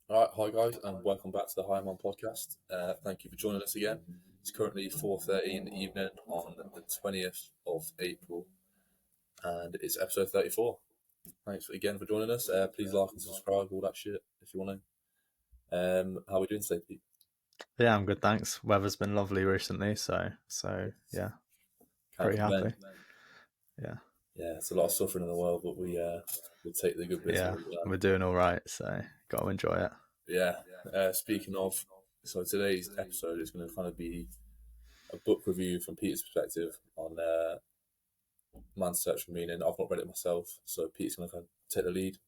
All right, hi guys, and welcome back to the High Man podcast. Thank you for joining us again. It's currently 4:30 in the evening on the 20th of April, and it's episode 34. Thanks again for joining us. Please like and subscribe, all that shit, if you want to. How are we doing today, Pete? Yeah, I'm good, thanks. Weather's been lovely recently, so yeah, Can't pretty complain. happy. Yeah, Yeah, it's a lot of suffering in the world, but we'll take the good bits of yeah, it. We can. we're doing all right, so got to enjoy it. Yeah. Speaking of, so today's episode is going to kind of be a book review from Peter's perspective on Man's Search for Meaning. I've not read it myself, so Pete's going to kind of take the lead.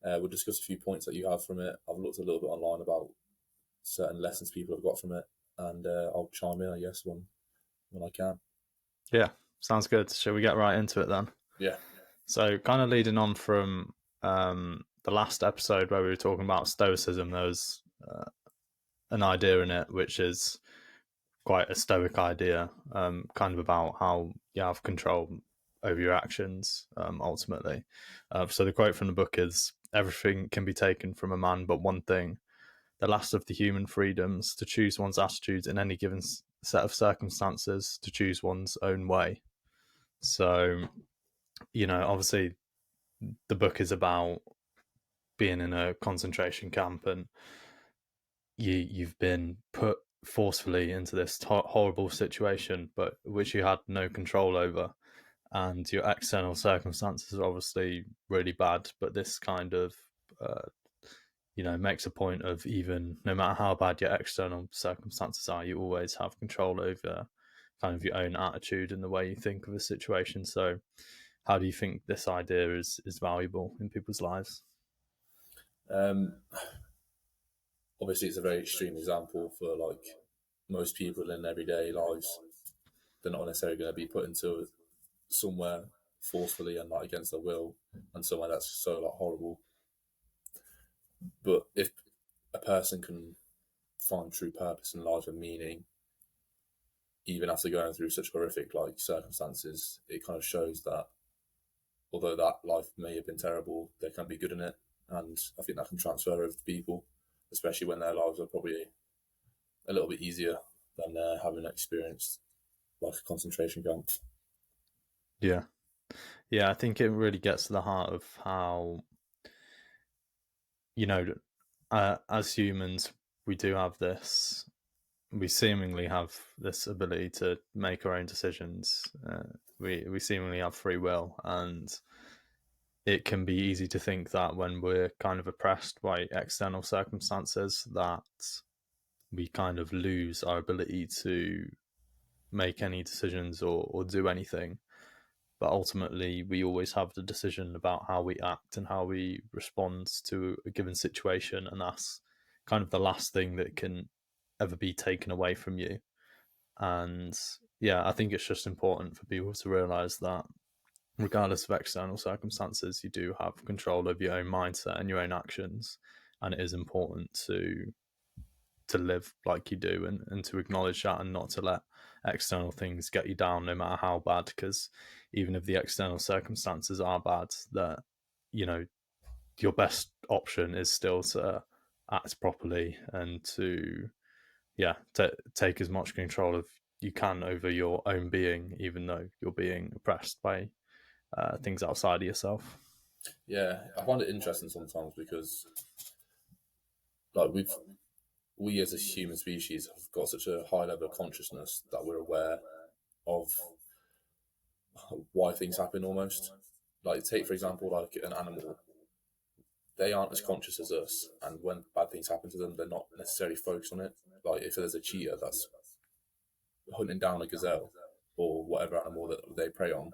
We'll discuss a few points that you have from it. I've looked a little bit online about certain lessons people have got from it, and I'll chime in, I guess, when I can. Yeah, sounds good. Shall we get right into it then? Yeah. So, kind of leading on from the last episode where we were talking about stoicism, there was an idea in it which is quite a stoic idea, kind of about how you have control over your actions ultimately. So the quote from the book is, "Everything can be taken from a man but one thing, the last of the human freedoms, to choose one's attitudes in any given set of circumstances, to choose one's own way." So, obviously the book is about being in a concentration camp, and you've been put forcefully into this horrible situation, but which you had no control over, and your external circumstances are obviously really bad. But this kind of uh, makes a point of, even no matter how bad your external circumstances are, you always have control over kind of your own attitude and the way you think of a situation. So, how do you think this idea is valuable in people's lives? Um, Obviously, it's a very extreme example for like most people in everyday lives. They're not necessarily going to be put into somewhere forcefully and like against their will, and somewhere that's so like horrible. But if a person can find true purpose in life and meaning, even after going through such horrific like circumstances, it kind of shows that although that life may have been terrible, there can be good in it, and I think that can transfer over to people, especially when their lives are probably a little bit easier than having experienced like a concentration camp. Yeah. Yeah, I think it really gets to the heart of how, you know, as humans, we do have this, we seemingly have this ability to make our own decisions. We seemingly have free will, and it can be easy to think that when we're kind of oppressed by external circumstances, that we kind of lose our ability to make any decisions or do anything. But ultimately, we always have the decision about how we act and how we respond to a given situation, and that's kind of the last thing that can ever be taken away from you. And yeah, I think it's just important for people to realize that regardless of external circumstances, you do have control of your own mindset and your own actions, and it is important to live like you do, and to acknowledge that, and not to let external things get you down no matter how bad, because even if the external circumstances are bad, that you know your best option is still to act properly and to take as much control of you can over your own being, even though you're being oppressed by things outside of yourself. Yeah, I find it interesting sometimes because like we as a human species have got such a high level of consciousness that we're aware of why things happen almost. Like take for example like an animal, they aren't as conscious as us, and when bad things happen to them, they're not necessarily focused on it. Like if there's a cheetah that's hunting down a gazelle or whatever animal that they prey on,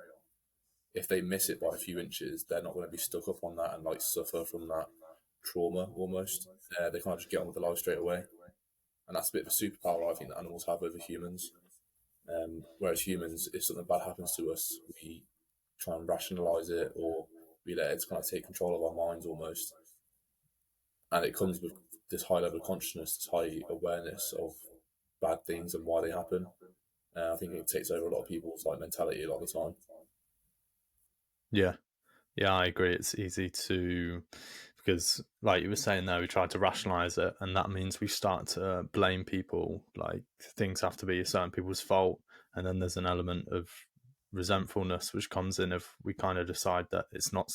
if they miss it by a few inches, they're not going to be stuck up on that and like suffer from that trauma almost. They kind of just get on with the life straight away, and that's a bit of a superpower I think that animals have over humans. Whereas humans, if something bad happens to us, we try and rationalize it, or we let it kind of take control of our minds almost. And it comes with this high level of consciousness, this high awareness of bad things and why they happen. I think it takes over a lot of people's like mentality a lot of the time. Yeah, yeah, I agree. It's easy to because, like you were saying there, we try to rationalize it, and that means we start to blame people. Like things have to be certain people's fault, and then there's an element of resentfulness which comes in if we kind of decide that it's not,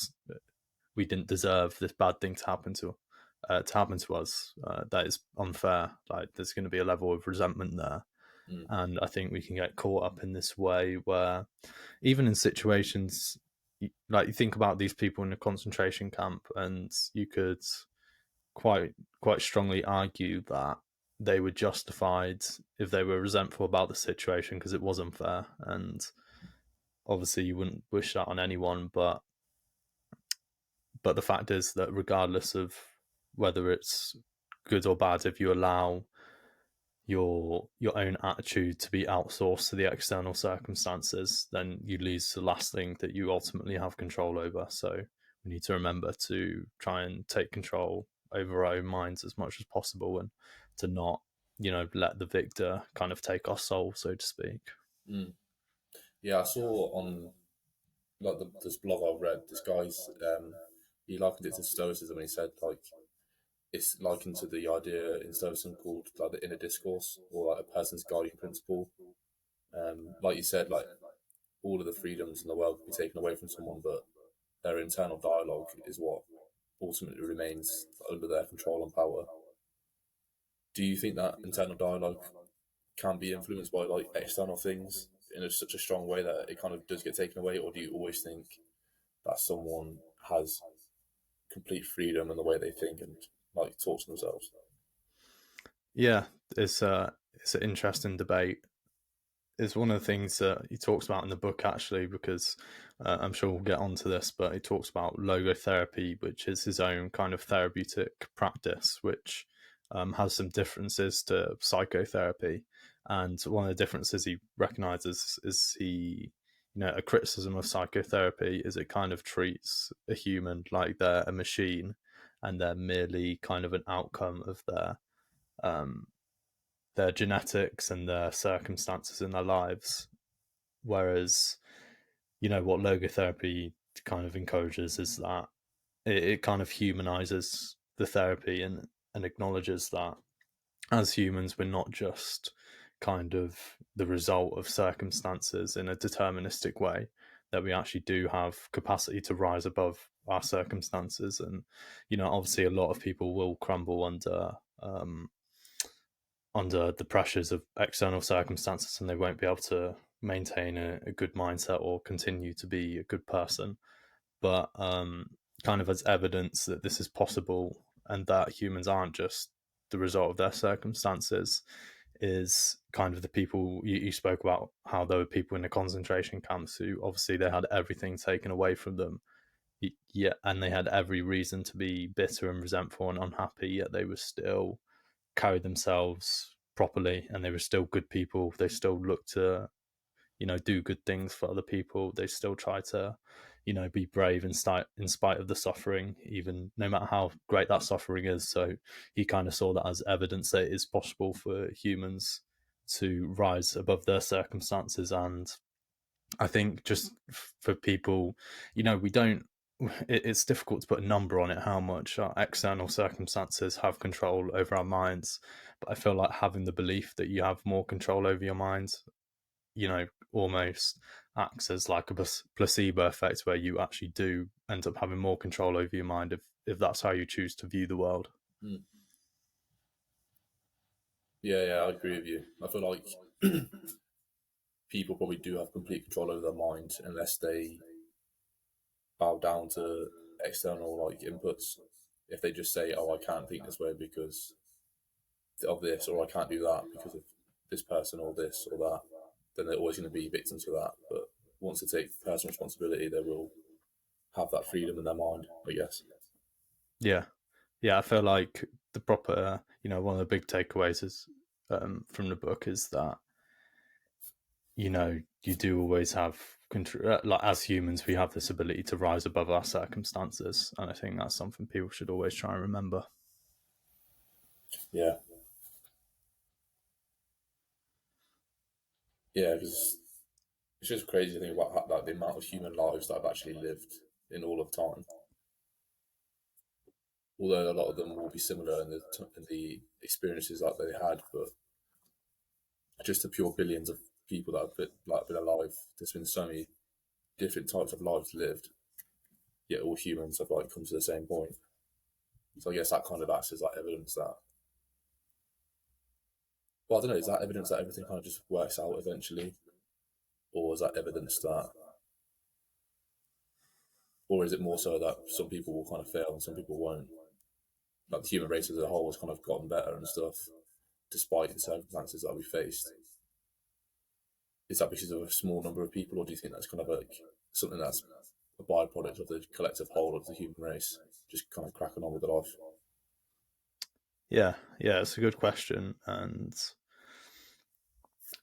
we didn't deserve this bad thing to happen to us. That is unfair. Like there's going to be a level of resentment there, Mm. and I think we can get caught up in this way where, even in situations like you think about these people in a concentration camp, and you could quite strongly argue that they were justified if they were resentful about the situation because it was unfair, and obviously you wouldn't wish that on anyone, but the fact is that regardless of whether it's good or bad, if you allow your own attitude to be outsourced to the external circumstances, then you lose the last thing that you ultimately have control over. So we need to remember to try and take control over our own minds as much as possible, and to not, let the victor kind of take our soul, so to speak. Mm. Yeah, I saw on like this blog I read, this guy's he likened it to stoicism, and he said like it's likened to the idea in stoicism called like the inner discourse, or like a person's guiding principle. Like you said, like all of the freedoms in the world can be taken away from someone, but their internal dialogue is what ultimately remains under their control and power. Do you think that internal dialogue can be influenced by like external things in such a strong way that it kind of does get taken away, or do you always think that someone has complete freedom in the way they think and like talk to themselves? Yeah, it's an interesting debate. It's one of the things that he talks about in the book, actually, because I'm sure we'll get onto this, but he talks about logotherapy, which is his own kind of therapeutic practice, which has some differences to psychotherapy. And one of the differences he recognizes is a criticism of psychotherapy is it kind of treats a human like they're a machine, and they're merely kind of an outcome of um, their genetics and their circumstances in their lives. Whereas, what logotherapy kind of encourages is that it kind of humanizes the therapy, and acknowledges that as humans, we're not just kind of the result of circumstances in a deterministic way, that we actually do have capacity to rise above our circumstances. And, obviously, a lot of people will crumble under the pressures of external circumstances, and they won't be able to maintain a good mindset or continue to be a good person. But kind of as evidence that this is possible, and that humans aren't just the result of their circumstances, is kind of the people you spoke about, how there were people in the concentration camps who obviously they had everything taken away from them, yet, and they had every reason to be bitter and resentful and unhappy, yet they were still carried themselves properly, and they were still good people. They still looked to, do good things for other people. They still try to, be brave in spite of the suffering, even no matter how great that suffering is. So he kind of saw that as evidence that it is possible for humans to rise above their circumstances. And I think just for people, we don't, it's difficult to put a number on it, how much our external circumstances have control over our minds. But I feel like having the belief that you have more control over your mind, almost acts as like a placebo effect, where you actually do end up having more control over your mind if that's how you choose to view the world. Mm. Yeah, I agree with you. I feel like people probably do have complete control over their mind unless they bow down to external like inputs. If they just say, "Oh, I can't think this way because of this," or "I can't do that because of this person or this or that," then they're always going to be victims to that. But once they take personal responsibility, they will have that freedom in their mind, I guess. Yeah, yeah. I feel like the proper, one of the big takeaways is from the book is that you do always have control. Like as humans, we have this ability to rise above our circumstances, and I think that's something people should always try and remember. Yeah, yeah, because it's just crazy to think about how, like the amount of human lives that have actually lived in all of time. although a lot of them will be similar in the experiences that they had, but just the pure billions of people that have been alive. There's been so many different types of lives lived, yet all humans have come to the same point. So I guess that kind of acts as evidence that. Well, I don't know. Is that evidence that everything kind of just works out eventually, or is that evidence that, or is it more so that some people will kind of fail and some people won't? Like the human race as a whole has kind of gotten better and stuff, despite the circumstances that we faced. Is that because of a small number of people, or do you think that's kind of something that's a byproduct of the collective whole of the human race, just kind of cracking on with their life? Yeah, it's a good question, and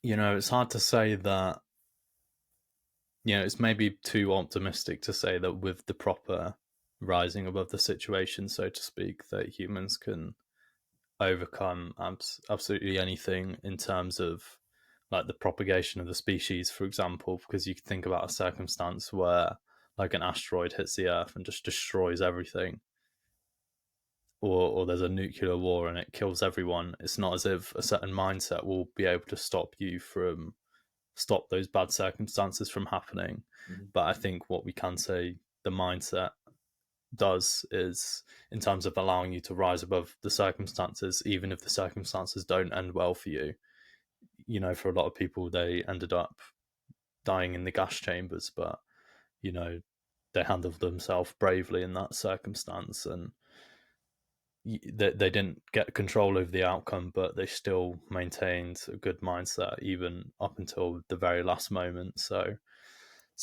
it's hard to say that. It's maybe too optimistic to say that with the proper rising above the situation, so to speak, that humans can overcome absolutely anything in terms of like the propagation of the species, for example, because you could think about a circumstance where like an asteroid hits the Earth and just destroys everything, or there's a nuclear war and it kills everyone. It's not as if a certain mindset will be able to stop those bad circumstances from happening. Mm-hmm. But I think what we can say the mindset does is in terms of allowing you to rise above the circumstances, even if the circumstances don't end well for you. For a lot of people, they ended up dying in the gas chambers, but they handled themselves bravely in that circumstance, and they didn't get control over the outcome, but they still maintained a good mindset even up until the very last moment. So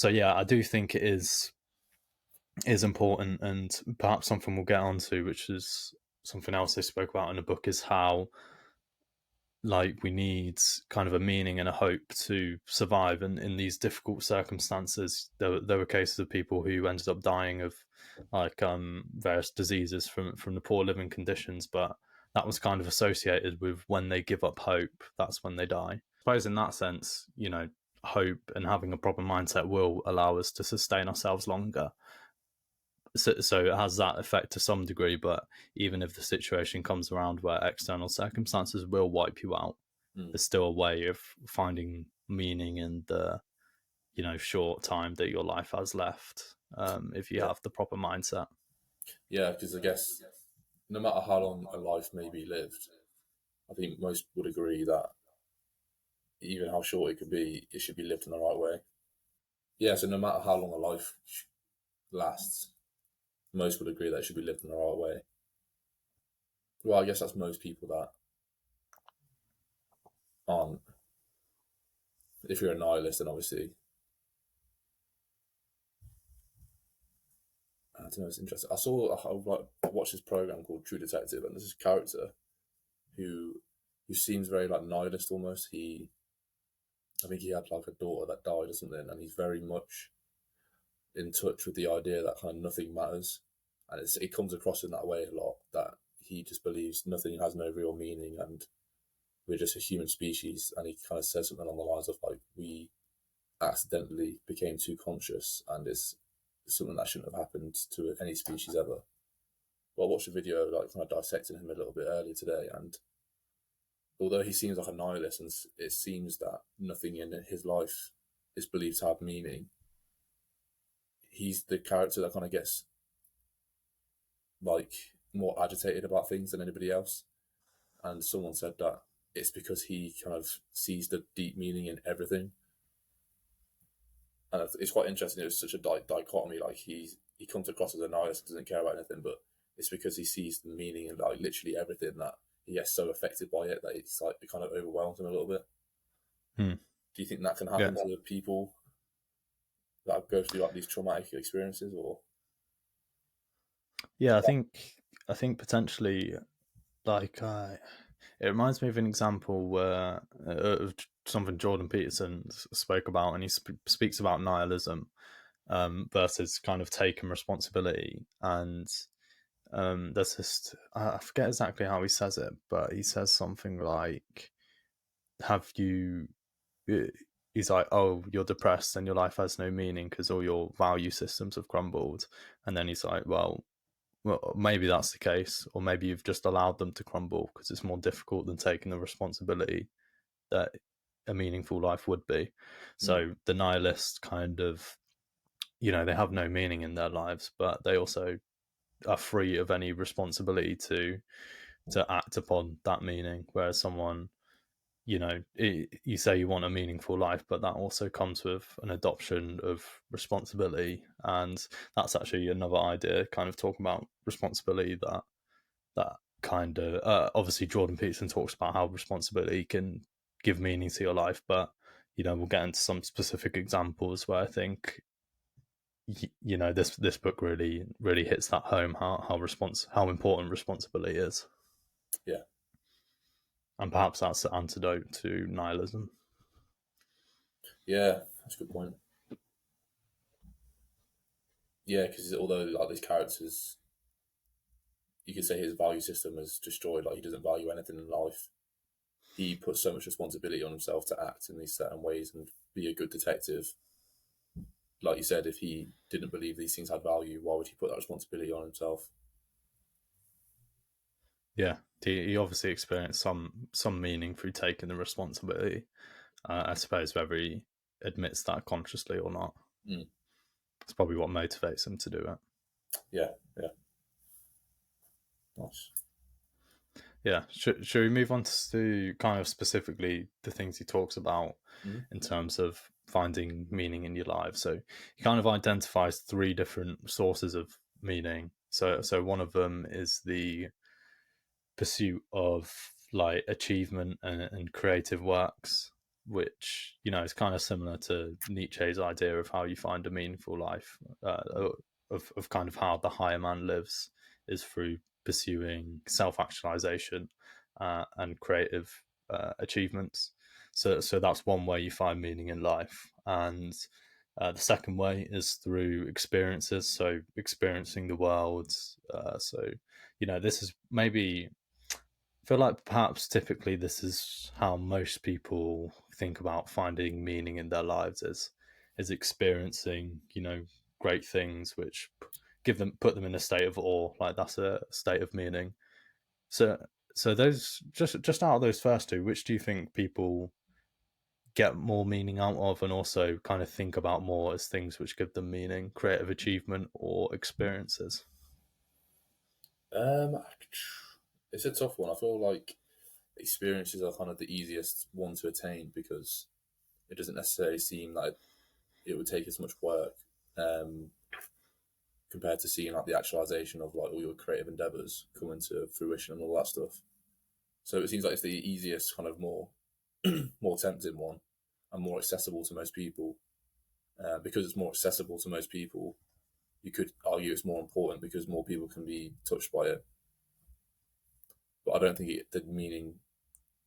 yeah, I do think it is important, and perhaps something we'll get onto, which is something else they spoke about in the book, is how like we need kind of a meaning and a hope to survive, and in these difficult circumstances there were cases of people who ended up dying of various diseases from the poor living conditions, but that was kind of associated with when they give up hope, that's when they die. I suppose in that sense, hope and having a proper mindset will allow us to sustain ourselves longer. So it has that effect to some degree, but even if the situation comes around where external circumstances will wipe you out, there's still a way of finding meaning in the short time that your life has left, if you have the proper mindset. Yeah, because I guess no matter how long a life may be lived, I think most would agree that even how short it could be, it should be lived in the right way. Yeah, so no matter how long a life lasts, most would agree that it should be lived in the right way. Well, I guess that's most people that aren't. If you're a nihilist, then obviously, I don't know, it's interesting. I watched this program called True Detective, and there's this character who seems very nihilist almost. I think he had a daughter that died or something, and he's very much in touch with the idea that kind of nothing matters, and it comes across in that way a lot, that he just believes nothing has no real meaning and we're just a human species. And he kind of says something along the lines of we accidentally became too conscious, and it's something that shouldn't have happened to any species ever. Well, I watched a video kind of dissecting him a little bit earlier today, and although he seems like a nihilist and it seems that nothing in his life is believed to have meaning, he's the character that kind of gets more agitated about things than anybody else. And someone said that it's because he kind of sees the deep meaning in everything. And it's quite interesting. It was such a dichotomy. He comes across as a nihilist, doesn't care about anything, but it's because he sees the meaning in literally everything that he gets so affected by it that it's it kind of overwhelms him a little bit. Do you think that can happen to people that go through these traumatic experiences, or? Yeah, I think potentially, it reminds me of an example where of something Jordan Peterson spoke about, and he speaks about nihilism versus kind of taking responsibility. And there's this, I forget exactly how he says it, but he says something like, have you, he's like, oh, you're depressed and your life has no meaning because all your value systems have crumbled. And then he's like, well, well, maybe that's the case, or maybe you've just allowed them to crumble because it's more difficult than taking the responsibility that a meaningful life would be. So the nihilist kind of, they have no meaning in their lives, but they also are free of any responsibility to act upon that meaning. Whereas someone, you say you want a meaningful life, but that also comes with an adoption of responsibility. And that's actually another idea, kind of talking about responsibility, that kind of, obviously Jordan Peterson talks about how responsibility can give meaning to your life, but, we'll get into some specific examples where I think, this book really hits that home, how important responsibility is. Yeah. And perhaps that's the antidote to nihilism. Yeah, that's a good point. Yeah, because although like these characters, you could say his value system is destroyed. Like he doesn't value anything in life. He puts so much responsibility on himself to act in these certain ways and be a good detective. Like you said, if he didn't believe these things had value, why would he put that responsibility on himself? Yeah, he obviously experienced some meaning through taking the responsibility. I suppose whether he admits that consciously or not, it's probably what motivates him to do it. Yeah, yeah. Nice. Yeah, should we move on to kind of specifically the things he talks about in terms of finding meaning in your life? So he kind of identifies 3 different sources of meaning. So one of them is the pursuit of like achievement and creative works, which is kind of similar to Nietzsche's idea of how you find a meaningful life, of kind of how the higher man lives is through pursuing self-actualization and creative achievements. So that's one way you find meaning in life. And the second way is through experiences, so experiencing the world. So this is maybe, I feel like perhaps typically this is how most people think about finding meaning in their lives, is experiencing, great things which put them in a state of awe. Like that's a state of meaning. So those, just out of those first two, which do you think people get more meaning out of, and also kind of think about more as things which give them meaning: creative achievement or experiences? Um, it's a tough one. I feel like experiences are kind of the easiest one to attain because it doesn't necessarily seem like it would take as much work um, compared to seeing like the actualization of like all your creative endeavors coming to fruition and all that stuff. So it seems like it's the easiest, kind of more more tempting one and more accessible to most people. Because it's more accessible to most people, you could argue it's more important because more people can be touched by it. But I don't think the meaning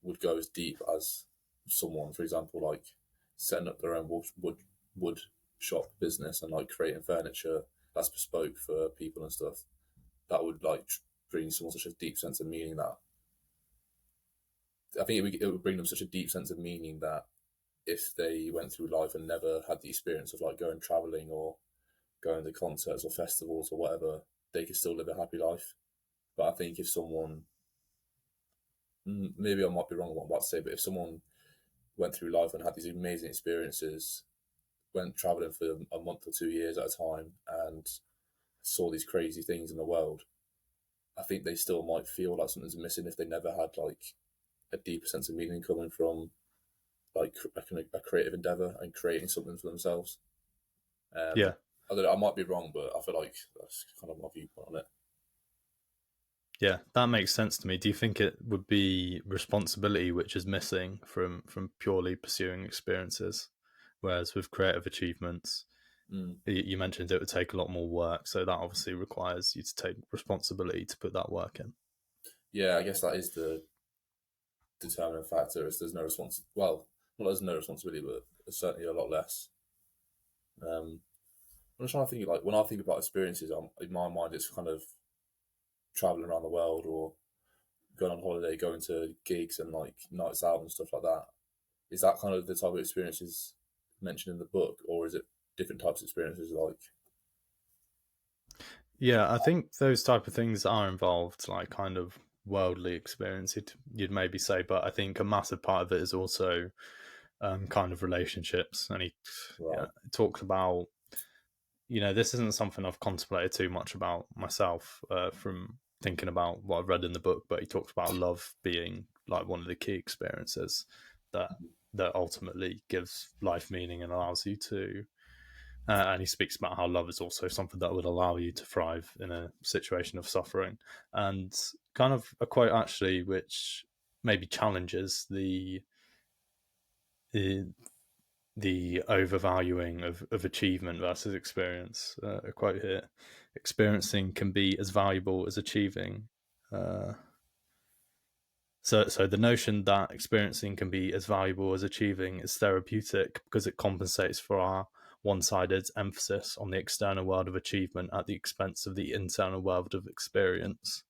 would go as deep as someone, for example, like setting up their own wood shop business and like creating furniture that's bespoke for people and stuff. That would like bring someone such a deep sense of meaning that I think it would bring them such a deep sense of meaning that if they went through life and never had the experience of like going traveling or going to concerts or festivals or whatever, they could still live a happy life. But I think if someone, maybe I might be wrong on what I'm about to say, but if someone went through life and had these amazing experiences, went traveling for a month or 2 years at a time, and saw these crazy things in the world, I think they still might feel like something's missing if they never had like a deeper sense of meaning coming from like a creative endeavor and creating something for themselves. Yeah. I don't know, I might be wrong, but I feel like that's kind of my viewpoint on it. Yeah, that makes sense to me. Do you think it would be responsibility which is missing from purely pursuing experiences, whereas with creative achievements, you mentioned it would take a lot more work, so that obviously requires you to take responsibility to put that work in. Yeah, I guess that is the determining factor. Is there's no well, not there's no responsibility, but there's certainly a lot less. I'm just trying to think, like when I think about experiences, in my mind it's kind of traveling around the world or going on holiday, going to gigs and like nights out and stuff like that. Is that kind of the type of experiences mentioned in the book, or is it different types of experiences? Like, Yeah, I think those type of things are involved, like kind of worldly experience, you'd maybe say, but I think a massive part of it is also kind of relationships. And he yeah, Right. talked about, this isn't something I've contemplated too much about myself from thinking about what I've read in the book, but he talks about love being like one of the key experiences that that ultimately gives life meaning and allows you to. And he speaks about how love is also something that would allow you to thrive in a situation of suffering. And kind of a quote actually, which maybe challenges the the overvaluing of achievement versus experience. A quote here: "Experiencing can be as valuable as achieving." Uh, so the notion that experiencing can be as valuable as achieving is therapeutic because it compensates for our one-sided emphasis on the external world of achievement at the expense of the internal world of experience.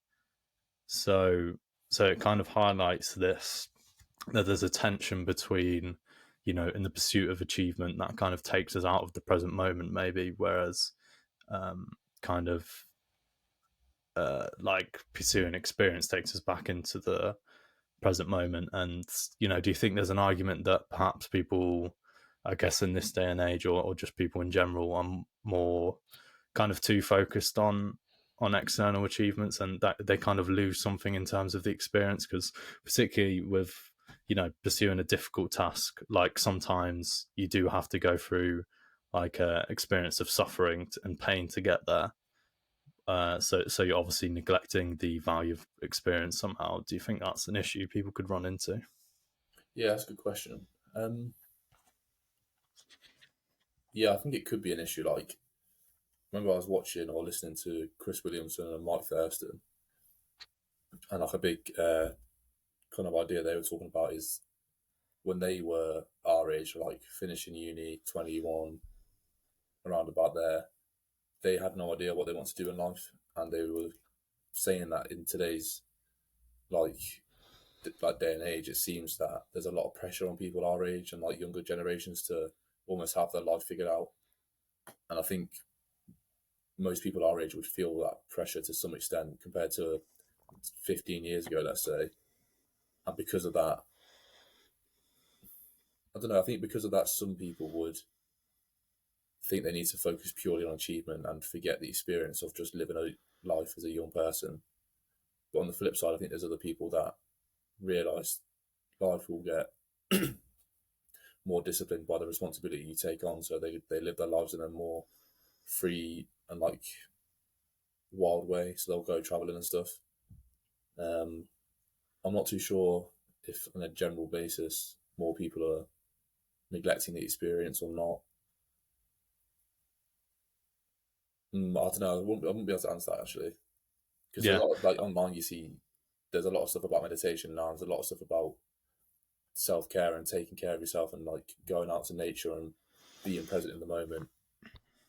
So so it kind of highlights this, that there's a tension between, in the pursuit of achievement that kind of takes us out of the present moment, maybe, whereas kind of like pursuing experience takes us back into the present moment. And do you think there's an argument that perhaps people, I guess in this day and age, or just people in general, are more kind of too focused on external achievements, and that they kind of lose something in terms of the experience? Because particularly with pursuing a difficult task, like sometimes you do have to go through like a experience of suffering and pain to get there. So you're obviously neglecting the value of experience somehow. Do you think that's an issue people could run into? Yeah, that's a good question. Um, yeah, I think it could be an issue. Like, remember I was watching or listening to Chris Williamson and Mike Thurston, and like a big kind of idea they were talking about is when they were our age, like finishing uni, 21, around about there, they had no idea what they want to do in life, and they were saying that in today's like like day and age, it seems that there's a lot of pressure on people our age and like younger generations to almost have their life figured out. And I think most people our age would feel that pressure to some extent compared to 15 years ago, let's say. And because of that, I don't know, I think because of that, some people would think they need to focus purely on achievement and forget the experience of just living a life as a young person. But on the flip side, I think there's other people that realize life will get more disciplined by the responsibility you take on. So they live their lives in a more free and like wild way. So they'll go traveling and stuff. Um, I'm not too sure if, on a general basis, more people are neglecting the experience or not. I don't know. I wouldn't be able to answer that actually, because there's Yeah, a lot of, like online. You see, there's a lot of stuff about meditation now. There's a lot of stuff about self care and taking care of yourself and like going out to nature and being present in the moment.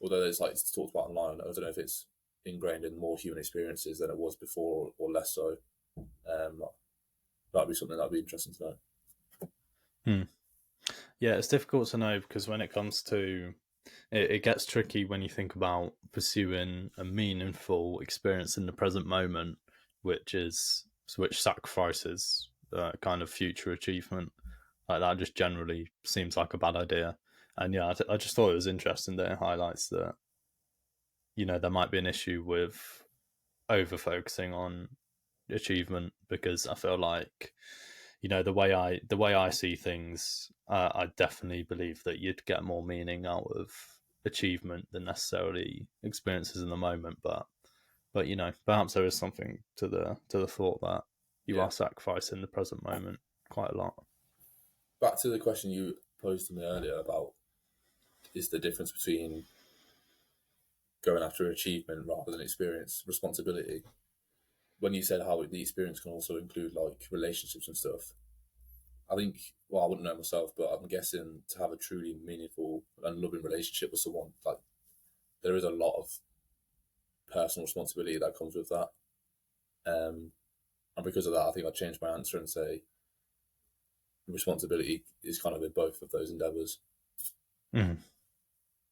Although there's like it's talked about online, I don't know if it's ingrained in more human experiences than it was before or less so. Um, that'd be something that'd be interesting to know. hmm. Yeah, it's difficult to know because when it comes to it gets tricky when you think about pursuing a meaningful experience in the present moment, which sacrifices kind of future achievement. Like that just generally seems like a bad idea. And yeah, I just thought it was interesting that it highlights that there might be an issue with over focusing on achievement, because I feel like the way I see things, I definitely believe that you'd get more meaning out of achievement than necessarily experiences in the moment. But perhaps there is something to the thought that you Yeah. are sacrificing the present moment quite a lot. Back to the question you posed to me earlier about is the difference between going after achievement rather than experience responsibility. When you said how the experience can also include like relationships and stuff, I think, well, I wouldn't know myself, but I'm guessing to have a truly meaningful and loving relationship with someone, like there is a lot of personal responsibility that comes with that. Um, and because of that, I think I'd change my answer and say responsibility is kind of in both of those endeavors. Mm.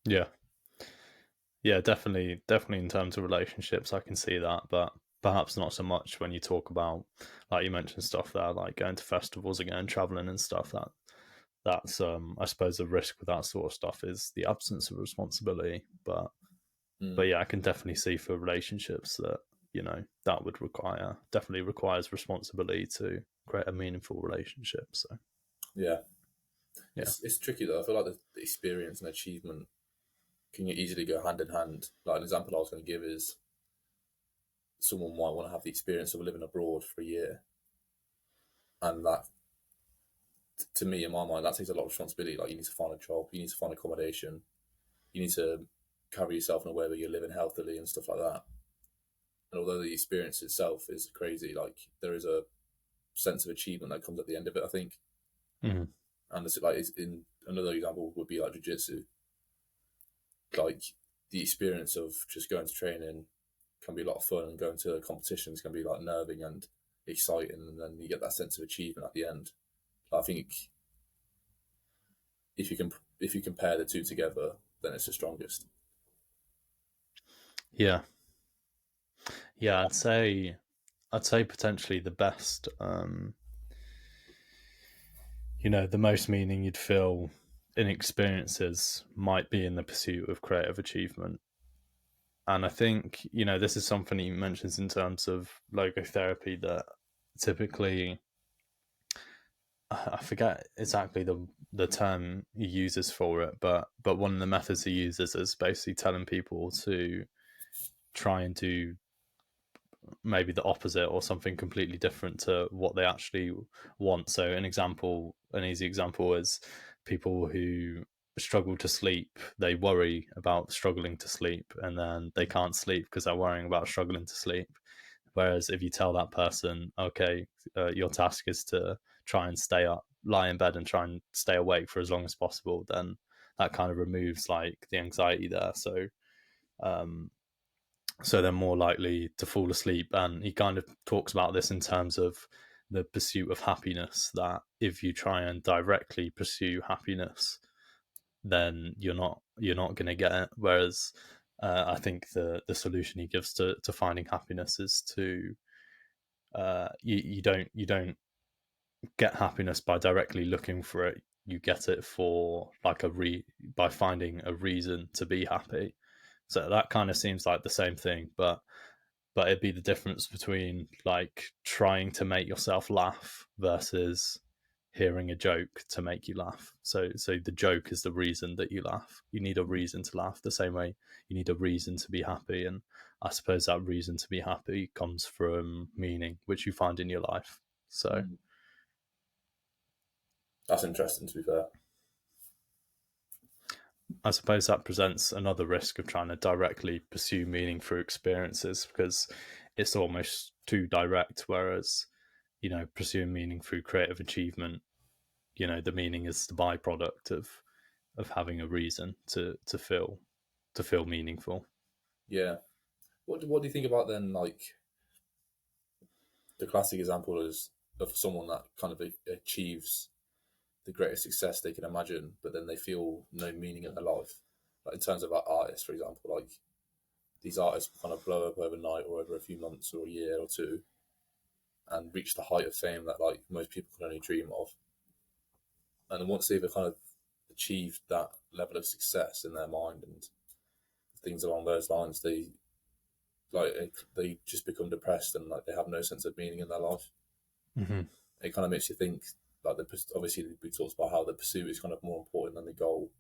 Yeah, Yeah, definitely in terms of relationships, I can see that, but perhaps not so much when you talk about, like you mentioned, stuff there, like going to festivals again, traveling and stuff. That's I suppose the risk with that sort of stuff is the absence of responsibility. But Mm. yeah, I can definitely see for relationships that that would definitely requires responsibility to create a meaningful relationship. So Yeah, yeah, it's tricky though. I feel like the experience and achievement can easily go hand in hand. Like an example I was going to give is someone might want to have the experience of living abroad for a year, and that, to me, in my mind, that takes a lot of responsibility. Like you need to find a job, you need to find accommodation, you need to carry yourself in a way where you're living healthily and stuff like that. And although the experience itself is crazy, like there is a sense of achievement that comes at the end of it, I think. mm-hmm. And it's like in another example would be like jiu-jitsu. Like the experience of just going to training can be a lot of fun, and going to competitions can be like nerving and exciting, and then you get that sense of achievement at the end. I think if you compare the two together, then it's the strongest. Yeah, yeah, I'd say potentially the best. The most meaning you'd feel in experiences might be in the pursuit of creative achievement. And I think, this is something he mentions in terms of logotherapy that typically, I forget exactly the term he uses for it, but one of the methods he uses is basically telling people to try and do maybe the opposite or something completely different to what they actually want. So an easy example is people who struggle to sleep. They worry about struggling to sleep, and then they can't sleep because they're worrying about struggling to sleep. Whereas if you tell that person, okay, your task is to try and stay up, lie in bed and try and stay awake for as long as possible, then that kind of removes like the anxiety there. Um, so they're more likely to fall asleep. And he kind of talks about this in terms of the pursuit of happiness, that if you try and directly pursue happiness, then you're not going to get it. Whereas I think the solution he gives to finding happiness is to you don't get happiness by directly looking for it. You get it for like by finding a reason to be happy. So that kind of seems like the same thing, but it'd be the difference between like trying to make yourself laugh versus hearing a joke to make you laugh. So the joke is the reason that you laugh. You need a reason to laugh the same way you need a reason to be happy. And I suppose that reason to be happy comes from meaning, which you find in your life. So Mm. That's interesting, to be fair. I suppose that presents another risk of trying to directly pursue meaning through experiences, because it's almost too direct. Whereas, pursuing meaning through creative achievement, the meaning is the byproduct of having a reason to feel meaningful. Yeah. What do you think about then, like the classic example is of someone that kind of achieves the greatest success they can imagine, but then they feel no meaning in their life. Like in terms of like artists, for example, like these artists kind of blow up overnight or over a few months or a year or two, and reach the height of fame that like most people can only dream of. And then once they've kind of achieved that level of success in their mind and things along those lines, they just become depressed, and like they have no sense of meaning in their life. Mm-hmm. It kind of makes you think, like obviously we talked about how the pursuit is kind of more important than the goal,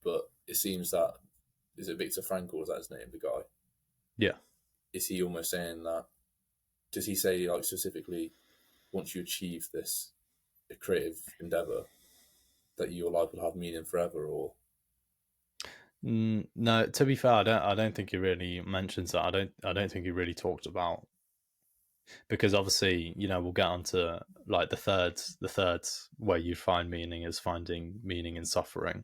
but it seems that, is it Viktor Frankl, is that his name, the guy? Yeah. Is he almost saying that, does he say like specifically, once you achieve this creative endeavor, that your life will have meaning forever? Or No, to be fair, I don't think he really mentions that. I don't think he really talked about, because obviously, we'll get onto like the third way you find meaning is finding meaning in suffering.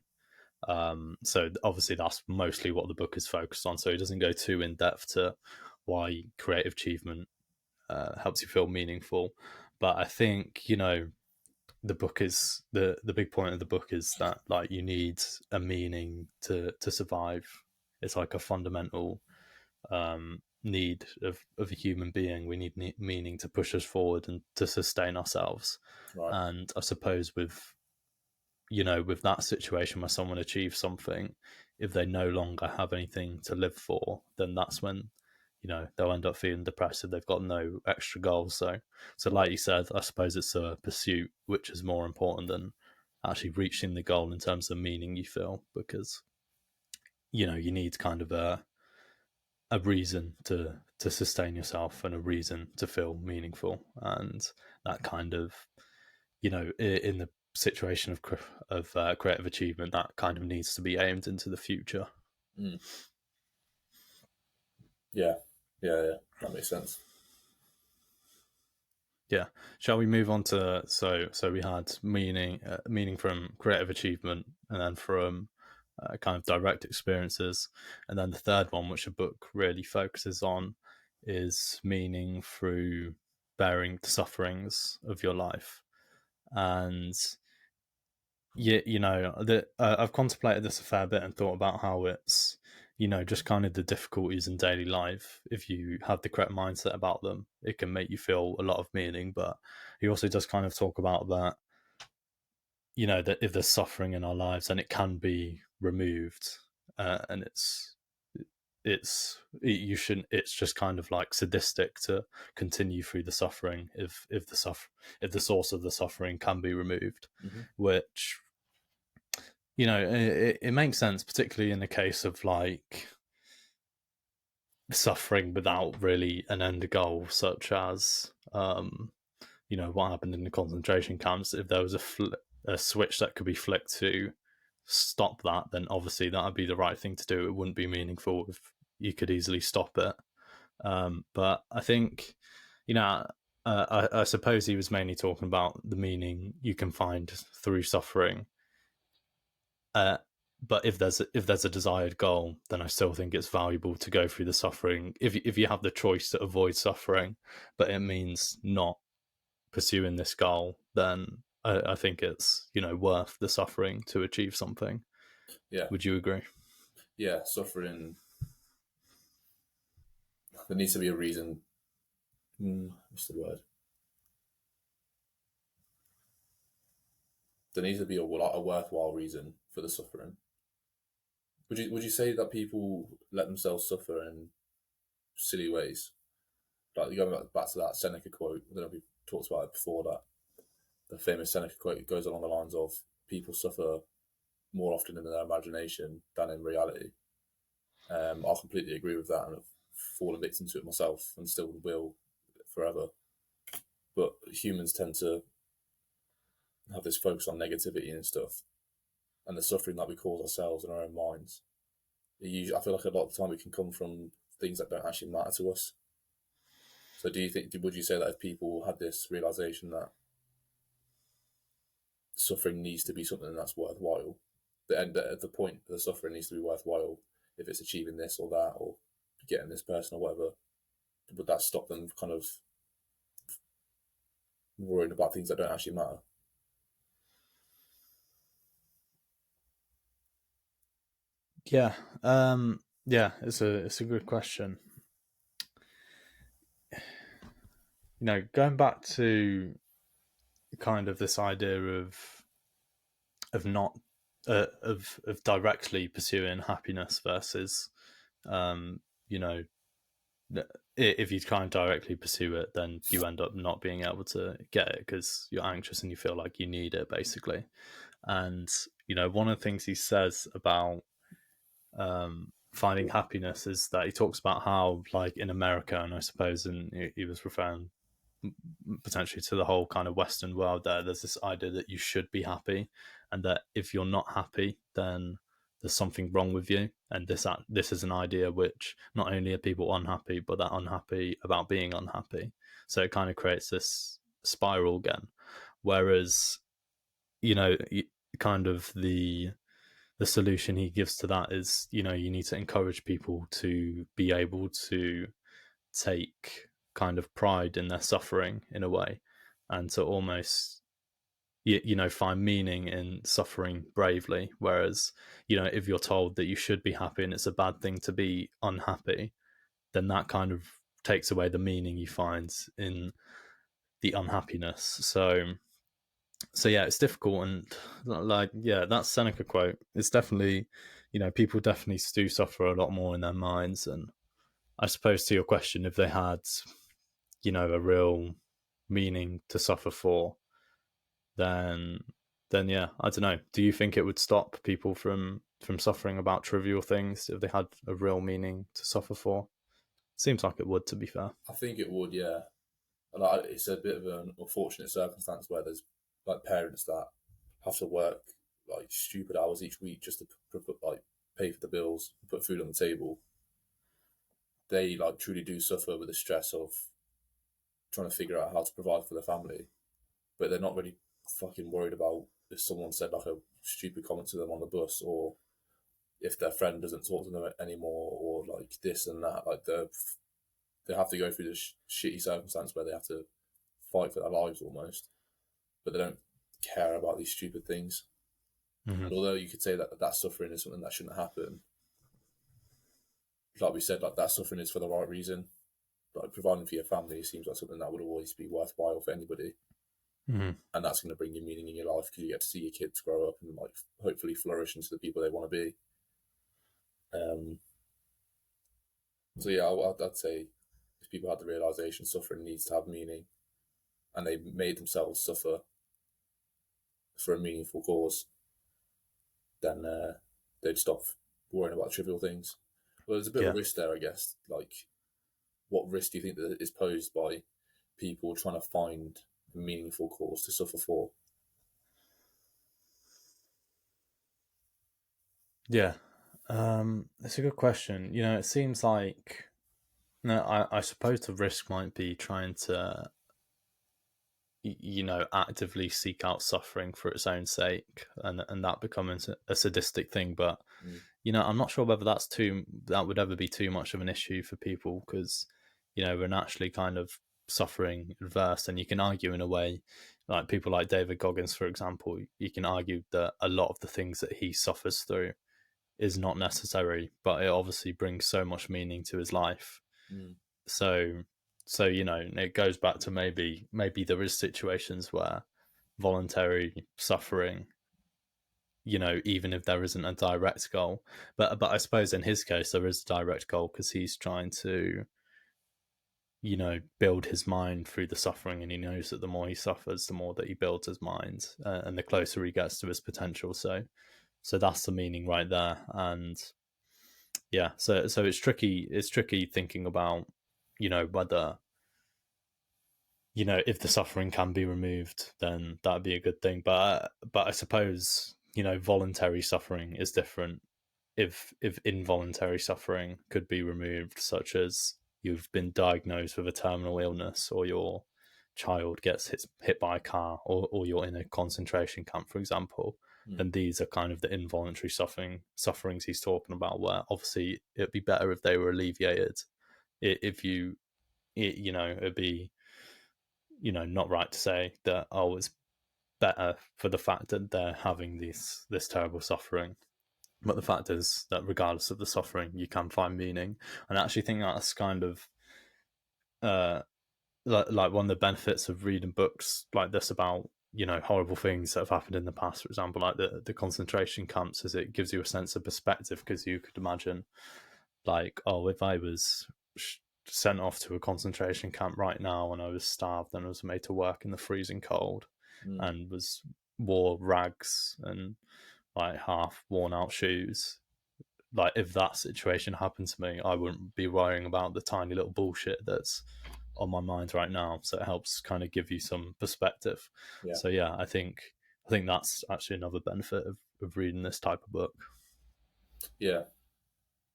So obviously that's mostly what the book is focused on. So it doesn't go too in depth to why creative achievement helps you feel meaningful. But I think, the book is the big point of the book is that like you need a meaning to survive. It's like a fundamental need of a human being. We need meaning to push us forward and to sustain ourselves. Right. And I suppose with with that situation where someone achieves something, if they no longer have anything to live for, then that's when they'll end up feeling depressed if they've got no extra goals. So like you said, I suppose it's a pursuit which is more important than actually reaching the goal in terms of meaning you feel, because you need kind of a reason to sustain yourself and a reason to feel meaningful, and that kind of in the situation of creative achievement, that kind of needs to be aimed into the future. Yeah, that makes sense. Yeah. Shall we move on to so we had meaning from creative achievement, and then from kind of direct experiences, and then the third one, which the book really focuses on, is meaning through bearing the sufferings of your life. And I've contemplated this a fair bit and thought about how it's just kind of the difficulties in daily life. If you have the correct mindset about them, it can make you feel a lot of meaning. But he also does kind of talk about that that if there's suffering in our lives, then it can be removed, and it's just kind of like sadistic to continue through the suffering if the source of the suffering can be removed. Which it makes sense, particularly in the case of like suffering without really an end goal, such as what happened in the concentration camps. If there was a switch that could be flicked to stop that, then obviously that would be the right thing to do. It wouldn't be meaningful if you could easily stop it. But I think I suppose he was mainly talking about the meaning you can find through suffering. But if there's a desired goal, then I still think it's valuable to go through the suffering. If you have the choice to avoid suffering, but it means not pursuing this goal, then I think it's worth the suffering to achieve something. Yeah. Would you agree? Yeah, suffering. There needs to be a reason. What's the word? There needs to be a worthwhile reason for the suffering. Would you say that people let themselves suffer in silly ways? Like going back to that Seneca quote, I don't know if we talked about it before, that the famous Seneca quote goes along the lines of people suffer more often in their imagination than in reality. I completely agree with that, and I've fallen victim to it myself and still will forever. But humans tend to have this focus on negativity and stuff, and the suffering that we cause ourselves in our own minds. I feel like a lot of the time it can come from things that don't actually matter to us. So would you say that if people had this realization that suffering needs to be something that's worthwhile, the point of the suffering needs to be worthwhile, if it's achieving this or that or getting this person or whatever, would that stop them kind of worrying about things that don't actually matter? Yeah. Yeah, it's a good question. Going back to kind of this idea of not of directly pursuing happiness versus if you try and directly pursue it, then you end up not being able to get it because you're anxious and you feel like you need it, basically. And one of the things he says about finding happiness is that he talks about how, like in America, and I suppose he was referring potentially to the whole kind of Western world, there's this idea that you should be happy, and that if you're not happy, then there's something wrong with you. And this is an idea which not only are people unhappy, but they're unhappy about being unhappy. So it kind of creates this spiral again. Whereas, kind of the solution he gives to that is, you need to encourage people to be able to take kind of pride in their suffering in a way, and to almost find meaning in suffering bravely. Whereas, if you're told that you should be happy and it's a bad thing to be unhappy, then that kind of takes away the meaning you find in the unhappiness. So yeah, it's difficult. And that Seneca quote, it's definitely, people definitely do suffer a lot more in their minds. And I suppose, to your question, if they had, a real meaning to suffer for, then yeah, I don't know. Do you think it would stop people from suffering about trivial things if they had a real meaning to suffer for? Seems like it would, to be fair. I think it would, yeah. And it's a bit of an unfortunate circumstance where there's like parents that have to work like stupid hours each week just to like pay for the bills, put food on the table. They like truly do suffer with the stress of trying to figure out how to provide for their family, but they're not really fucking worried about if someone said like a stupid comment to them on the bus, or if their friend doesn't talk to them anymore, or like this and that. Like they have to go through this shitty circumstance where they have to fight for their lives almost, but they don't care about these stupid things. Mm-hmm. And although you could say that suffering is something that shouldn't happen, like we said, like that suffering is for the right reason. Like providing for your family seems like something that would always be worthwhile for anybody. Mm-hmm. And that's going to bring you meaning in your life because you get to see your kids grow up and like hopefully flourish into the people they want to be. So yeah, I'd say if people had the realization suffering needs to have meaning, and they made themselves suffer for a meaningful cause, then they'd stop worrying about trivial things. But there's a bit of a risk there, I guess. Like, what risk do you think that is posed by people trying to find a meaningful cause to suffer for? Yeah, it's a good question. It seems like, I suppose the risk might be trying to, actively seek out suffering for its own sake, and that becomes a sadistic thing. But I'm not sure whether that would ever be too much of an issue for people, because we're naturally kind of suffering adverse, and you can argue in a way, like people like David Goggins, for example, you can argue that a lot of the things that he suffers through is not necessary, but it obviously brings so much meaning to his life. So it goes back to maybe there is situations where voluntary suffering, even if there isn't a direct goal, but I suppose in his case there is a direct goal, because he's trying to build his mind through the suffering, and he knows that the more he suffers, the more that he builds his mind, and the closer he gets to his potential. So that's the meaning right there. And yeah, so it's tricky thinking about whether if the suffering can be removed, then that'd be a good thing. But I suppose voluntary suffering is different. If involuntary suffering could be removed, such as you've been diagnosed with a terminal illness, or your child gets hit by a car, or you're in a concentration camp, for example, then these are kind of the involuntary sufferings he's talking about, where obviously it'd be better if they were alleviated. If it'd be not right to say that, oh, it's better for the fact that they're having this terrible suffering. But the fact is that regardless of the suffering, you can find meaning. And I actually think that's kind of like one of the benefits of reading books like this about horrible things that have happened in the past, for example, like the concentration camps, is it gives you a sense of perspective, because you could imagine, like, oh, if I was sent off to a concentration camp right now and I was starved and I was made to work in the freezing cold and wore rags and like half worn out shoes, like if that situation happened to me, I wouldn't be worrying about the tiny little bullshit that's on my mind right now. So it helps kind of give you some perspective. So yeah, I think that's actually another benefit of reading this type of book. Yeah,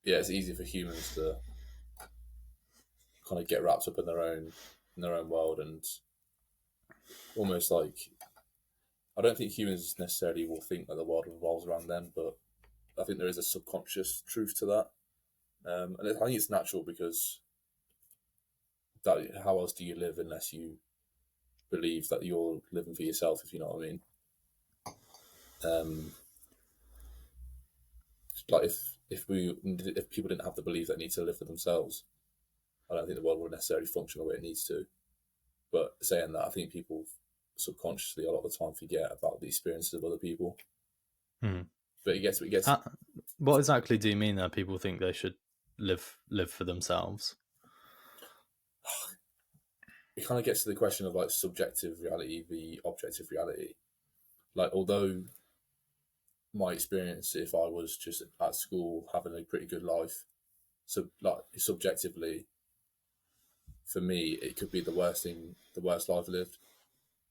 it's easy for humans to kind of get wrapped up in their own world, and almost like, I don't think humans necessarily will think that the world revolves around them, but I think there is a subconscious truth to that. And I think it's natural, because how else do you live unless you believe that you're living for yourself, if you know what I mean? Um, like if people didn't have the belief that they need to live for themselves, I don't think the world would necessarily function the way it needs to. But saying that, I think people subconsciously a lot of the time forget about the experiences of other people. Hmm. But it gets What exactly do you mean that people think they should live for themselves? it kind of gets to the question of like subjective reality v objective reality. Like, although my experience, if I was just at school having a pretty good life, so like subjectively, for me, it could be the worst life lived.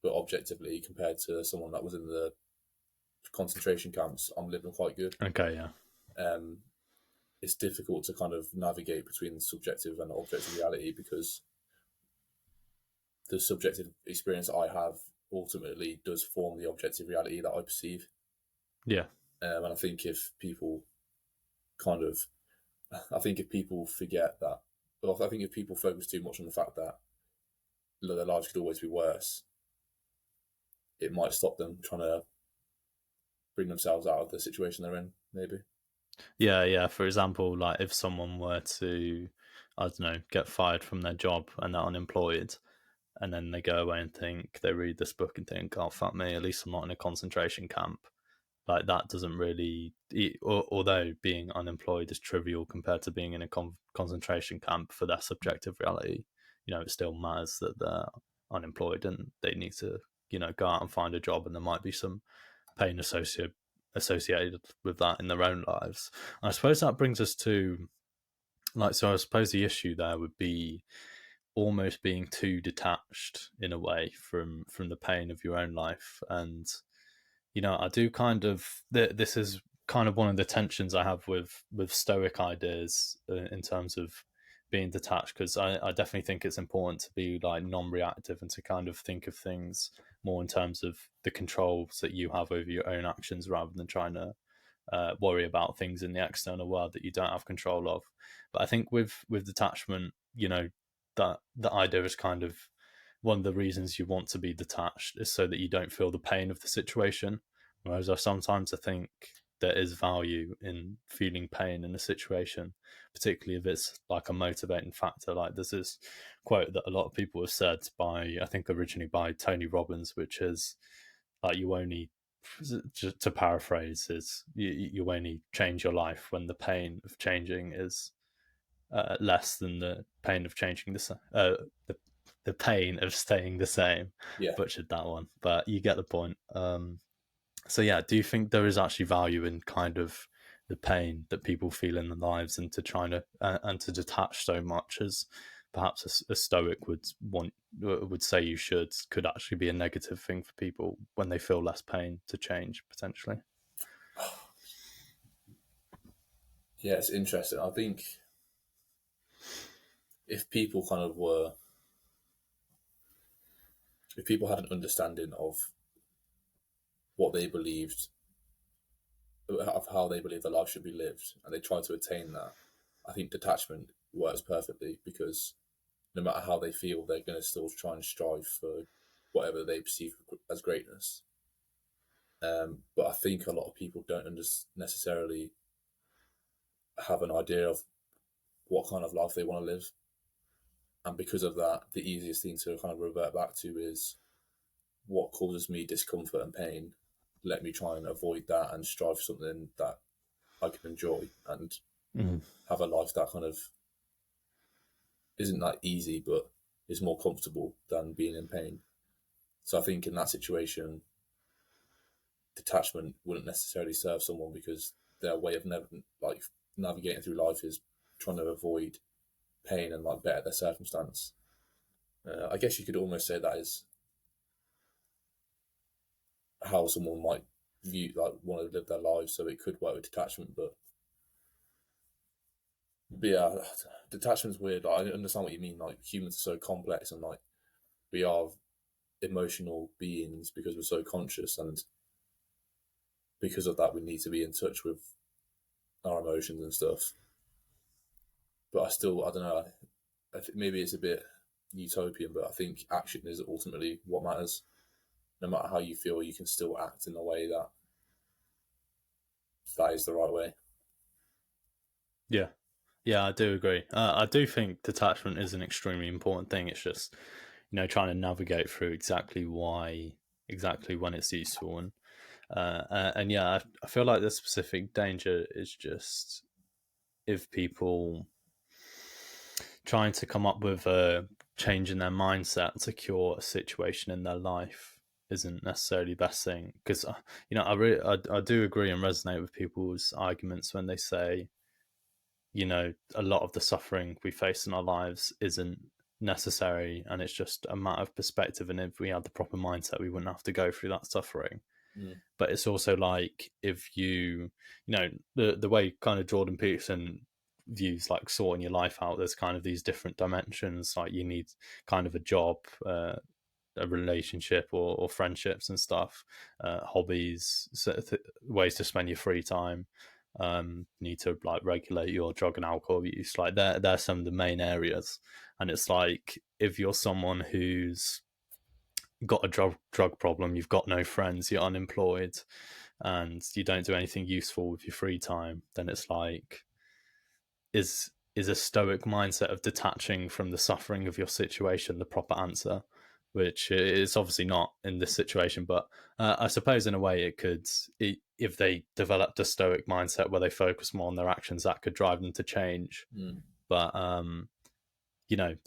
But objectively, compared to someone that was in the concentration camps, I'm living quite good. Okay, yeah. Um, it's difficult to kind of navigate between subjective and objective reality because the subjective experience I have ultimately does form the objective reality that I perceive. Yeah. And I think if people kind of, I think if people forget that, well, I think if people focus too much on the fact that their lives could always be worse, it might stop them trying to bring themselves out of the situation they're in, maybe. Yeah. For example, like if someone were to, I don't know, get fired from their job and they're unemployed, and then they go away and they read this book and think, oh, fuck me, at least I'm not in a concentration camp. Like that doesn't really, although being unemployed is trivial compared to being in a concentration camp for their subjective reality, it still matters that they're unemployed and they need to, go out and find a job, and there might be some pain associated with that in their own lives. And I suppose that brings us to, like, so I suppose the issue there would be almost being too detached in a way from the pain of your own life. And I do kind of, this is kind of one of the tensions I have with stoic ideas in terms of being detached, because I definitely think it's important to be like non-reactive and to kind of think of things more in terms of the controls that you have over your own actions, rather than trying to worry about things in the external world that you don't have control of. But I think with detachment, that the idea is kind of one of the reasons you want to be detached is so that you don't feel the pain of the situation. Whereas I think there is value in feeling pain in a situation, particularly if it's like a motivating factor. Like there's this quote that a lot of people have said by, I think originally by Tony Robbins, which is like, you only, to paraphrase, is you only change your life when the pain of changing is less than the pain of changing the pain of staying the same. Yeah. Butchered that one, but you get the point. So yeah, do you think there is actually value in kind of the pain that people feel in their lives, and to trying to and to detach so much as perhaps a stoic would say you could actually be a negative thing for people when they feel less pain to change potentially? Yeah, it's interesting. I think if people kind of were, if people had an understanding of what they believed, of how they believe their life should be lived, and they tried to attain that, I think detachment works perfectly because no matter how they feel, they're going to still try and strive for whatever they perceive as greatness. But I think a lot of people don't necessarily have an idea of what kind of life they want to live. And because of that, the easiest thing to kind of revert back to is what causes me discomfort and pain. Let me try and avoid that and strive for something that I can enjoy and have a life that kind of isn't that easy, but is more comfortable than being in pain. So I think in that situation, detachment wouldn't necessarily serve someone because their way of never like navigating through life is trying to avoid pain and like better their circumstance. I guess you could almost say that is how someone might view like want to live their lives. So it could work with detachment, but yeah, detachment's weird. Like, I understand what you mean. Like humans are so complex and like we are emotional beings because we're so conscious, and because of that we need to be in touch with our emotions and stuff. But I don't know. I think maybe it's a bit utopian, but I think action is ultimately what matters. No matter how you feel, you can still act in a way that that is the right way. Yeah. Yeah, I do agree. I do think detachment is an extremely important thing. It's just, trying to navigate through exactly when it's useful. And yeah, I feel like the specific danger is just if people trying to come up with a change in their mindset to cure a situation in their life isn't necessarily the best thing. Because, I do agree and resonate with people's arguments when they say, a lot of the suffering we face in our lives isn't necessary and it's just a matter of perspective. And if we had the proper mindset, we wouldn't have to go through that suffering. But it's also like if the way kind of Jordan Peterson views like sorting your life out, there's kind of these different dimensions. Like you need kind of a job, a relationship or friendships and stuff, hobbies, ways to spend your free time. Need to like regulate your drug and alcohol use. Like they're some of the main areas. And it's like if you're someone who's got a drug problem, you've got no friends, you're unemployed, and you don't do anything useful with your free time, then it's like is a stoic mindset of detaching from the suffering of your situation the proper answer, which is obviously not in this situation. But I suppose in a way it could, if they developed a stoic mindset where they focus more on their actions, that could drive them to change. But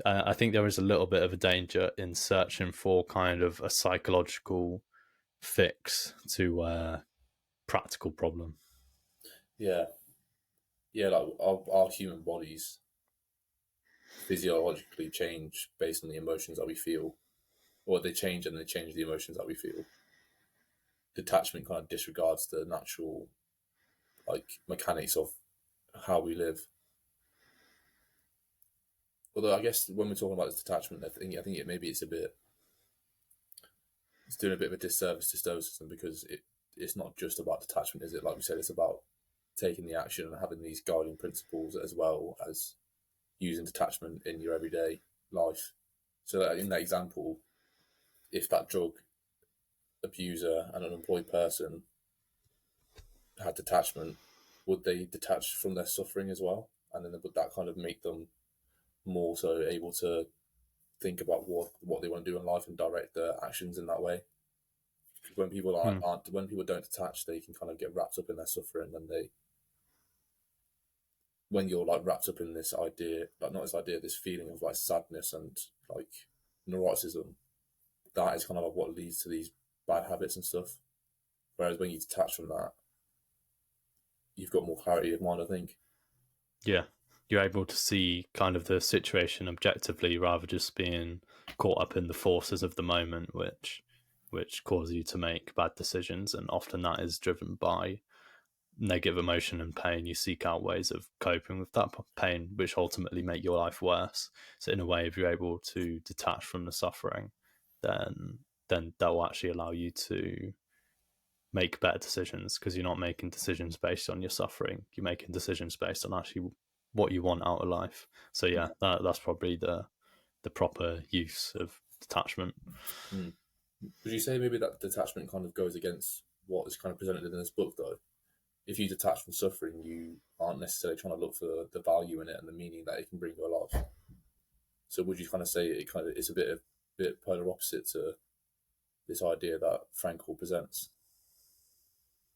I think there is a little bit of a danger in searching for kind of a psychological fix to a practical problem. Yeah. Like our human bodies physiologically change based on the emotions that we feel, or they change and they change the emotions that we feel. Detachment kind of disregards the natural like mechanics of how we live. Although I guess when we're talking about this detachment, I think it's doing a bit of a disservice to Stoicism because it's not just about detachment, is it? Like we said, it's about taking the action and having these guiding principles as well as using detachment in your everyday life. So that in that example, if that drug abuser and unemployed person had detachment, would they detach from their suffering as well? And then would that kind of make them more so able to think about what they want to do in life and direct their actions in that way? Because when people when people don't detach, they can kind of get wrapped up in their suffering, and when you're like wrapped up in this idea, like not this idea, this feeling of like sadness and like neuroticism, that is kind of like what leads to these bad habits and stuff. Whereas when you detach from that, you've got more clarity of mind, I think. Yeah, you're able to see kind of the situation objectively rather just being caught up in the forces of the moment, which cause you to make bad decisions. And often that is driven by negative emotion and pain. You seek out ways of coping with that pain, which ultimately make your life worse. So in a way, if you're able to detach from the suffering, then that will actually allow you to make better decisions, because you're not making decisions based on your suffering. You're making decisions based on actually what you want out of life. So yeah, that's probably the proper use of detachment. Would you say maybe that detachment kind of goes against what is kind of presented in this book, though? If you detach from suffering, you aren't necessarily trying to look for the value in it and the meaning that it can bring your life. So would you kind of say it's a bit polar opposite to this idea that Frankl presents?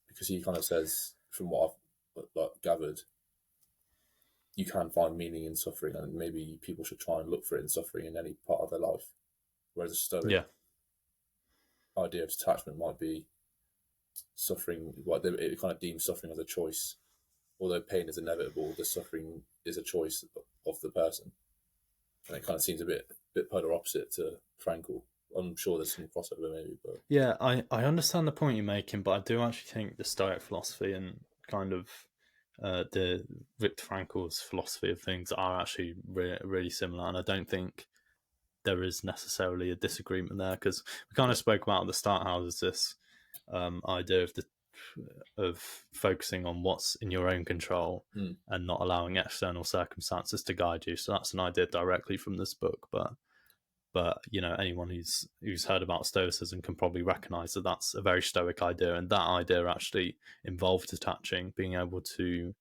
Because he kind of says, from what I've like, gathered, you can find meaning in suffering, and maybe people should try and look for it in suffering in any part of their life. Whereas a Stoic idea of detachment might be suffering, it kind of deems suffering as a choice. Although pain is inevitable, the suffering is a choice of the person. And it kind of seems a bit polar opposite to Frankl. I'm sure there's some crossover maybe, but yeah, I understand the point you're making, but I do actually think the Stoic philosophy and kind of the Viktor Frankl's philosophy of things are actually really similar, and I don't think there is necessarily a disagreement there, because we kind of spoke about at the start how there's this idea of focusing on what's in your own control and not allowing external circumstances to guide you. So that's an idea directly from this book, but But anyone who's heard about Stoicism can probably recognize that that's a very Stoic idea, and that idea actually involved detaching, being able to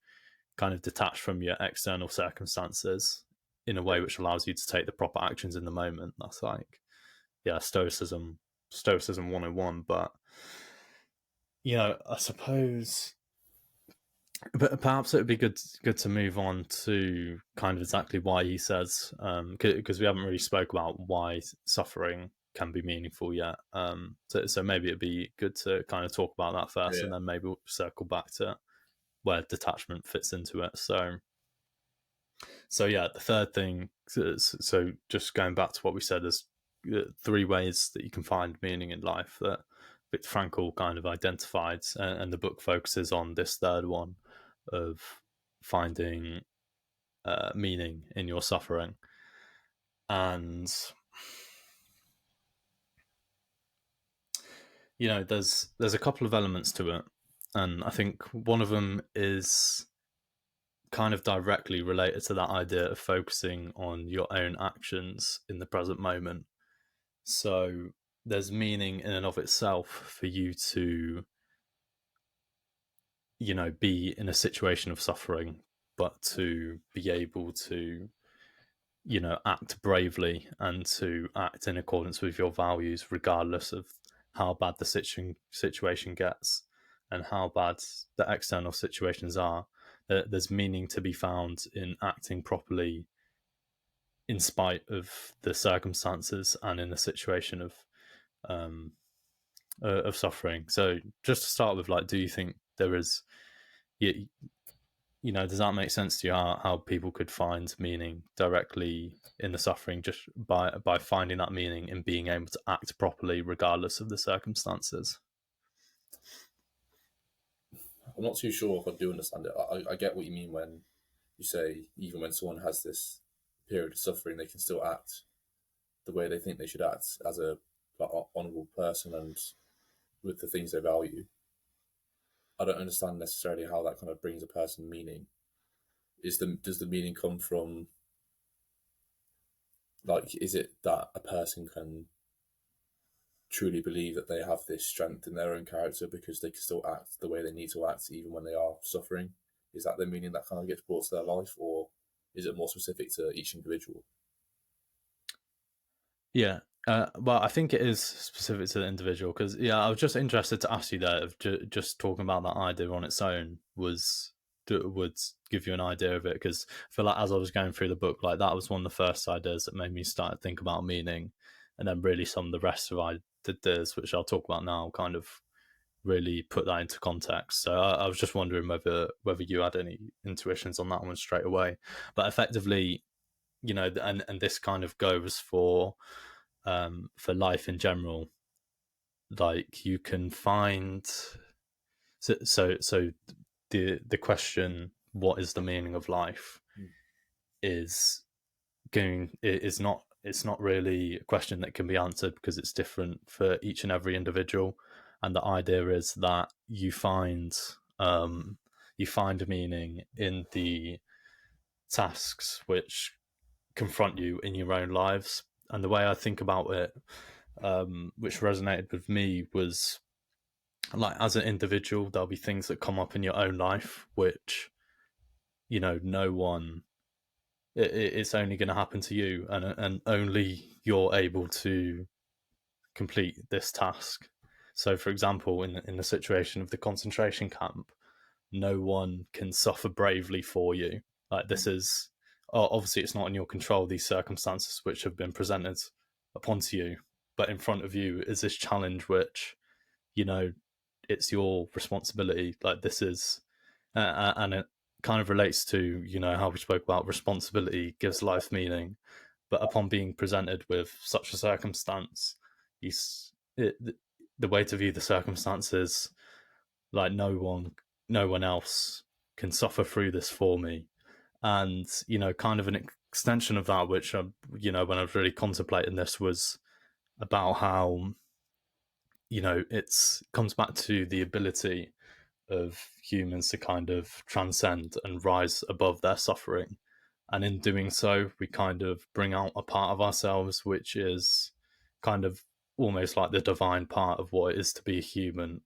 kind of detach from your external circumstances in a way which allows you to take the proper actions in the moment. That's like, yeah, Stoicism 101. But I suppose, but perhaps it would be good to move on to kind of exactly why he says, because we haven't really spoke about why suffering can be meaningful yet. So maybe it'd be good to kind of talk about that first, and then maybe we'll circle back to where detachment fits into it. So yeah, the third thing. So just going back to what we said, there's 3 ways that you can find meaning in life that Viktor Frankl kind of identified, and the book focuses on this third one of finding meaning in your suffering. And there's a couple of elements to it, and I think one of them is kind of directly related to that idea of focusing on your own actions in the present moment. So there's meaning in and of itself for you to be in a situation of suffering, but to be able to act bravely and to act in accordance with your values, regardless of how bad the situation gets and how bad the external situations are. There's meaning to be found in acting properly in spite of the circumstances and in the situation of suffering. So just to start with, like, do you think there is, does that make sense to you, how people could find meaning directly in the suffering just by finding that meaning in being able to act properly regardless of the circumstances? I'm not too sure if I do understand it. I get what you mean when you say even when someone has this period of suffering, they can still act the way they think they should act as a honourable person and with the things they value. I don't understand necessarily how that kind of brings a person meaning. Does the meaning come from, like, is it that a person can truly believe that they have this strength in their own character because they can still act the way they need to act even when they are suffering? Is that the meaning that kind of gets brought to their life, or is it more specific to each individual? Yeah. Well, I think it is specific to the individual, because I was just interested to ask you there if just talking about that idea on its own would give you an idea of it, because I feel like as I was going through the book, like that was one of the first ideas that made me start to think about meaning, and then really some of the rest of ideas, which I'll talk about now, kind of really put that into context. So I was just wondering whether you had any intuitions on that one straight away, but effectively, and this kind of goes for life in general. Like, you can find, so the question, what is the meaning of life, is not, it's not really a question that can be answered, because it's different for each and every individual. And the idea is that you find meaning in the tasks which confront you in your own lives. And the way I think about it, which resonated with me, was like, as an individual, there'll be things that come up in your own life which no one, it's only going to happen to you, and only you're able to complete this task. So for example, in the situation of the concentration camp, no one can suffer bravely for you. Like, this is, obviously it's not in your control, these circumstances which have been presented upon to you, but in front of you is this challenge which, it's your responsibility. Like, this is, and it kind of relates to, how we spoke about responsibility gives life meaning. But upon being presented with such a circumstance, the way to view the circumstances, like, no one else can suffer through this for me. And kind of an extension of that, which when I was really contemplating this, was about how it's comes back to the ability of humans to kind of transcend and rise above their suffering. And in doing so, we kind of bring out a part of ourselves which is kind of almost like the divine part of what it is to be a human.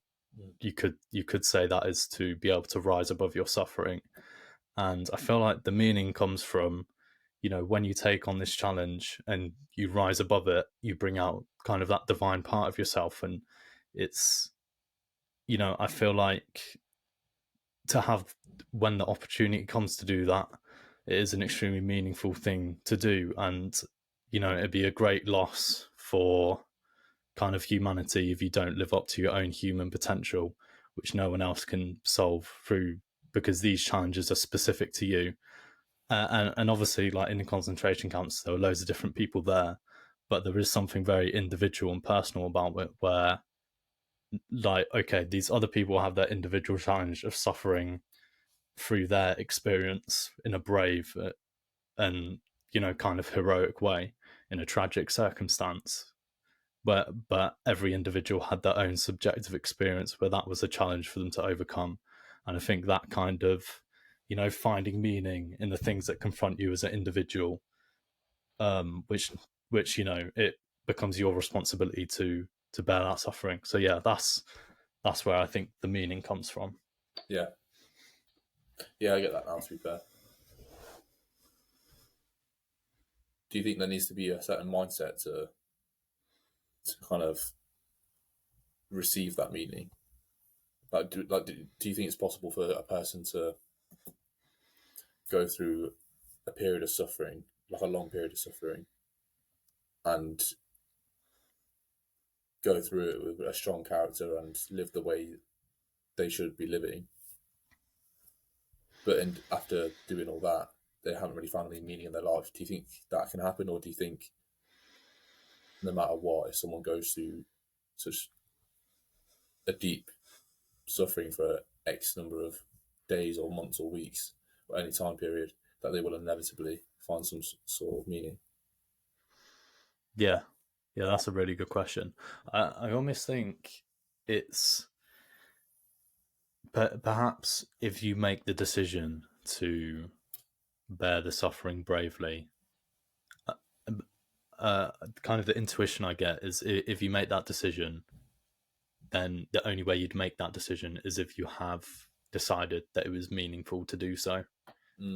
You could say that is to be able to rise above your suffering. And I feel like the meaning comes from, when you take on this challenge and you rise above it, you bring out kind of that divine part of yourself. And it's, I feel like to have, when the opportunity comes to do that, it is an extremely meaningful thing to do. And, it'd be a great loss for kind of humanity if you don't live up to your own human potential, which no one else can solve through, because these challenges are specific to you. And obviously, like in the concentration camps, there were loads of different people there, but there is something very individual and personal about it, where, like, okay, these other people have their individual challenge of suffering through their experience in a brave and, kind of heroic way in a tragic circumstance. But every individual had their own subjective experience where that was a challenge for them to overcome. And I think that kind of, finding meaning in the things that confront you as an individual, which it becomes your responsibility to bear that suffering. So yeah, that's where I think the meaning comes from. Yeah. Yeah, I get that now, to be fair. Do you think there needs to be a certain mindset to kind of receive that meaning? Do you think it's possible for a person to go through a period of suffering, like a long period of suffering, and go through it with a strong character and live the way they should be living, but after doing all that, they haven't really found any meaning in their life? Do you think that can happen, or do you think no matter what, if someone goes through such a deep suffering for X number of days or months or weeks or any time period, that they will inevitably find some sort of meaning? Yeah, that's a really good question. I almost think it's perhaps if you make the decision to bear the suffering bravely, kind of the intuition I get is, if you make that decision, then the only way you'd make that decision is if you have decided that it was meaningful to do so.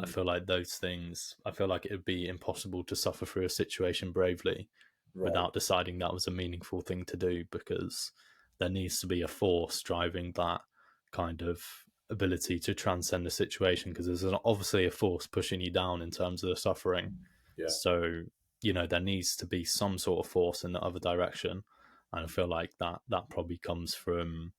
I feel like those things, I feel like it would be impossible to suffer through a situation bravely without deciding that was a meaningful thing to do, because there needs to be a force driving that kind of ability to transcend the situation, because there's obviously a force pushing you down in terms of the suffering. Yeah. So, there needs to be some sort of force in the other direction. And I feel like that probably comes from,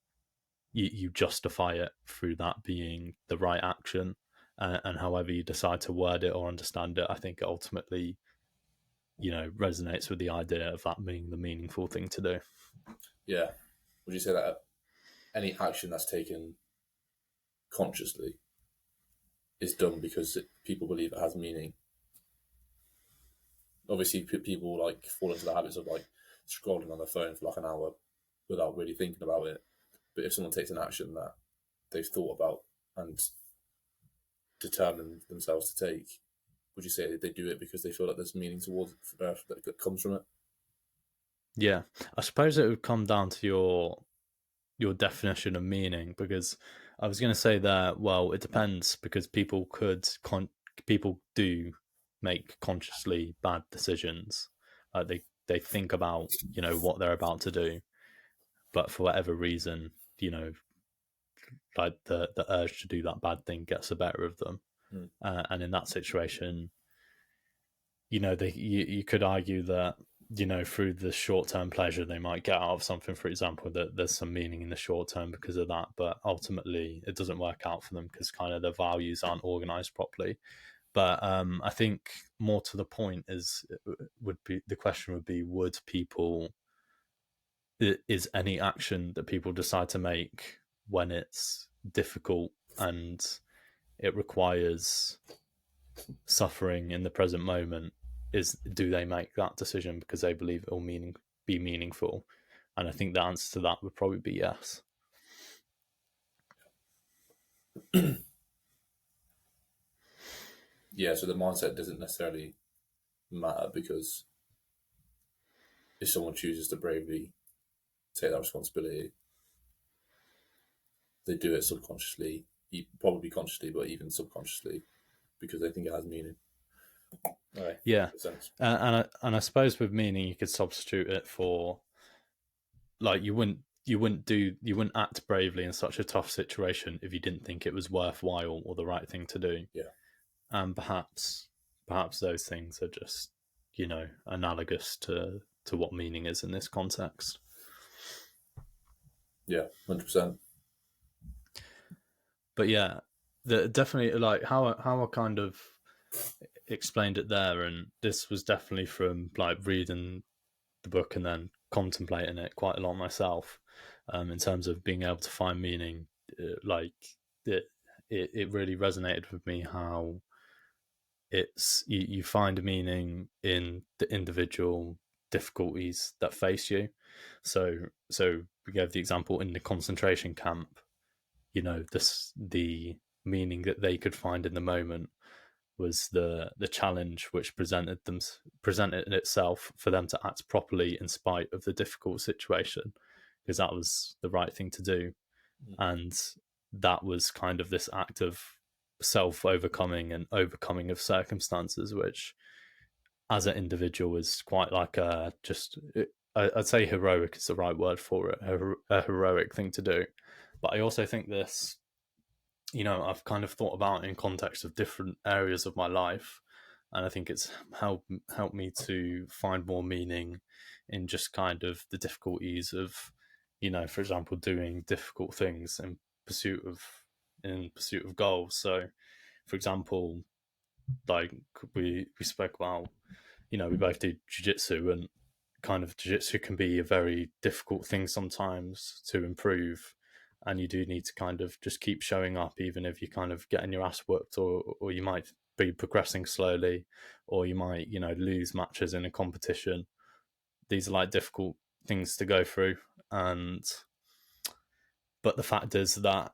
you justify it through that being the right action. And however you decide to word it or understand it, I think it ultimately, resonates with the idea of that being the meaningful thing to do. Yeah. Would you say that any action that's taken consciously is done because people believe it has meaning? Obviously, people like fall into the habits of like scrolling on their phone for like an hour without really thinking about it. But if someone takes an action that they've thought about and determined themselves to take, would you say they do it because they feel like there's meaning towards that comes from it? Yeah, I suppose it would come down to your definition of meaning, because I was going to say that, well, it depends, because people do make consciously bad decisions. They think about, what they're about to do, but for whatever reason, like the urge to do that bad thing gets the better of them. And in that situation, you could argue that, through the short-term pleasure they might get out of something, for example, that there's some meaning in the short term because of that, but ultimately it doesn't work out for them because kind of their values aren't organized properly. But I think more to the point the question would be, is any action that people decide to make when it's difficult and it requires suffering in the present moment, do they make that decision because they believe it will be meaningful? And I think the answer to that would probably be yes. Yeah, so the mindset doesn't necessarily matter, because if someone chooses to bravely take that responsibility, they do it subconsciously, probably consciously, but even subconsciously, because they think it has meaning. Right, Yeah, makes sense. and I suppose with meaning you could substitute it for, like, you wouldn't act bravely in such a tough situation if you didn't think it was worthwhile or the right thing to do. Yeah, And perhaps those things are just, analogous to what meaning is in this context. yeah, 100%. But yeah, definitely, like, how I kind of explained it there, and this was definitely from like reading the book and then contemplating it quite a lot myself, in terms of being able to find meaning. Like, it really resonated with me how you find meaning in the individual difficulties that face you. So we gave the example in the concentration camp. The meaning that they could find in the moment was the challenge which presented itself for them to act properly in spite of the difficult situation, because that was the right thing to do. And that was kind of this act of self overcoming and overcoming of circumstances, which as an individual is quite like I'd say heroic is the right word for it, a heroic thing to do. But I also think this, I've kind of thought about in context of different areas of my life, and I think it's helped me to find more meaning in just kind of the difficulties of, for example, doing difficult things in pursuit of goals. So, for example, like we spoke about, we both do jiu-jitsu, and kind of jiu-jitsu can be a very difficult thing sometimes to improve, and you do need to kind of just keep showing up even if you're kind of getting your ass whooped, or you might be progressing slowly, or you might lose matches in a competition. These are like difficult things to go through, and but the fact is that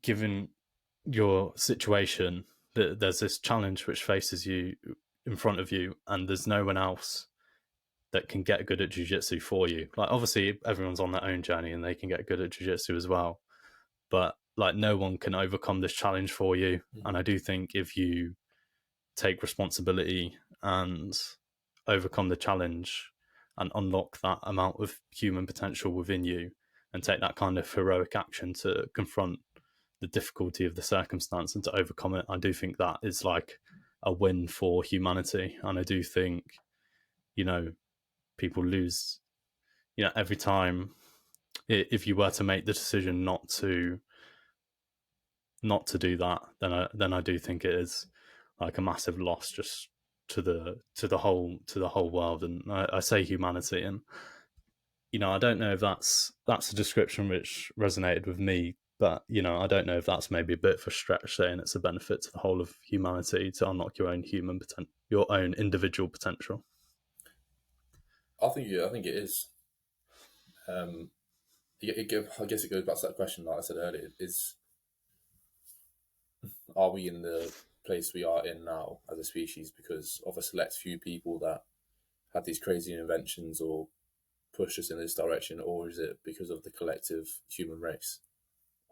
given your situation, that there's this challenge which faces you in front of you, and there's no one else that can get good at jiu-jitsu for you. Like, obviously everyone's on their own journey and they can get good at jiu-jitsu as well, but like no one can overcome this challenge for you. And I do think if you take responsibility and overcome the challenge and unlock that amount of human potential within you, and take that kind of heroic action to confront the difficulty of the circumstance and to overcome it, I do think that is like a win for humanity. And I do think, people lose, every time. If you were to make the decision not to do that, then I do think it is like a massive loss just to the whole world, and I say humanity. And I don't know if that's a description which resonated with me, but I don't know if that's maybe a bit of a stretch saying it's a benefit to the whole of humanity to unlock your own your own individual potential. I think it is. I guess it goes back to that question, like I said earlier: is are we in the place we are in now as a species because of a select few people that had these crazy inventions or pushed us in this direction, or is it because of the collective human race?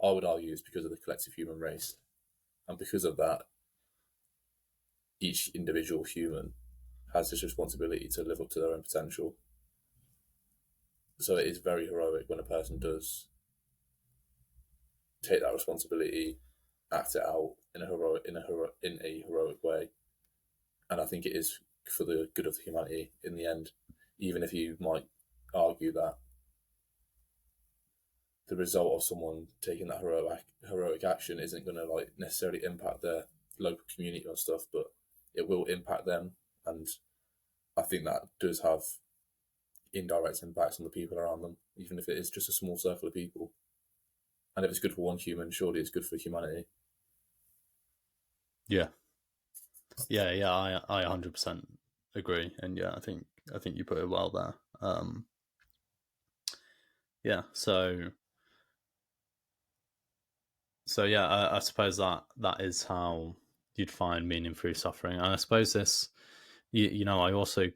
I would argue it's because of the collective human race, and because of that, each individual human has this responsibility to live up to their own potential. So it is very heroic when a person does take that responsibility, act it out in a heroic way, and I think it is for the good of humanity in the end. Even if you might argue that the result of someone taking that heroic action isn't going to like necessarily impact their local community or stuff, but it will impact them, and I think that does have indirect impacts on the people around them, even if it is just a small circle of people. And if it's good for one human, surely it's good for humanity. Yeah, yeah. I 100% agree, and yeah, I think you put it well there. Yeah, so yeah, I suppose that is how you'd find meaning through suffering. And I suppose this, I also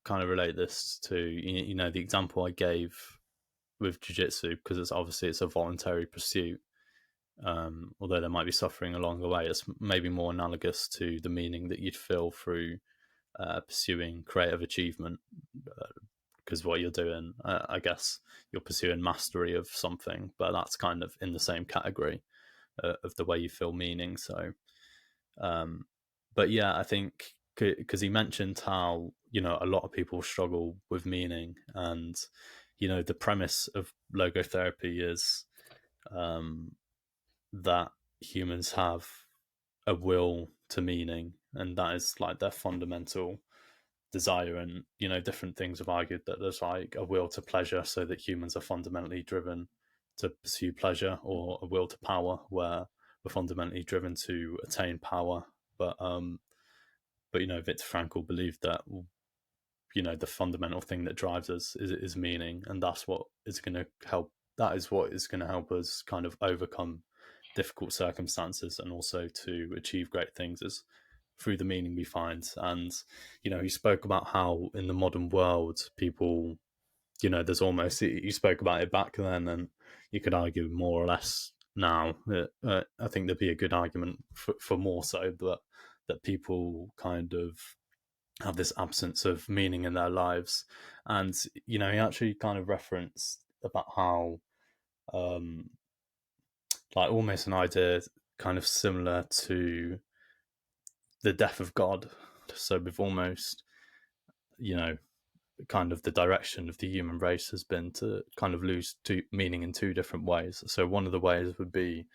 kind of relate this to the example I gave with jiu-jitsu, because it's a voluntary pursuit. Although there might be suffering along the way, it's maybe more analogous to the meaning that you'd feel through pursuing creative achievement, because what you're doing, I guess, you're pursuing mastery of something, but that's kind of in the same category of the way you feel meaning. So, but yeah, I think because he mentioned how a lot of people struggle with meaning, and the premise of logotherapy is that humans have a will to meaning, and that is like their fundamental desire. And different things have argued that there's like a will to pleasure, so that humans are fundamentally driven to pursue pleasure, or a will to power, where we're fundamentally driven to attain power. But Viktor Frankl believed that the fundamental thing that drives us is meaning, and that's what is going to help. That is what is going to help us kind of overcome difficult circumstances, and also to achieve great things, is through the meaning we find. And he spoke about how in the modern world, people, there's almost, you spoke about it back then, and you could argue more or less now. I think there'd be a good argument for more so, but that people kind of have this absence of meaning in their lives. And he actually kind of referenced about how like almost an idea kind of similar to the death of God. So we've almost, kind of the direction of the human race has been to kind of lose meaning in two different ways. So one of the ways would be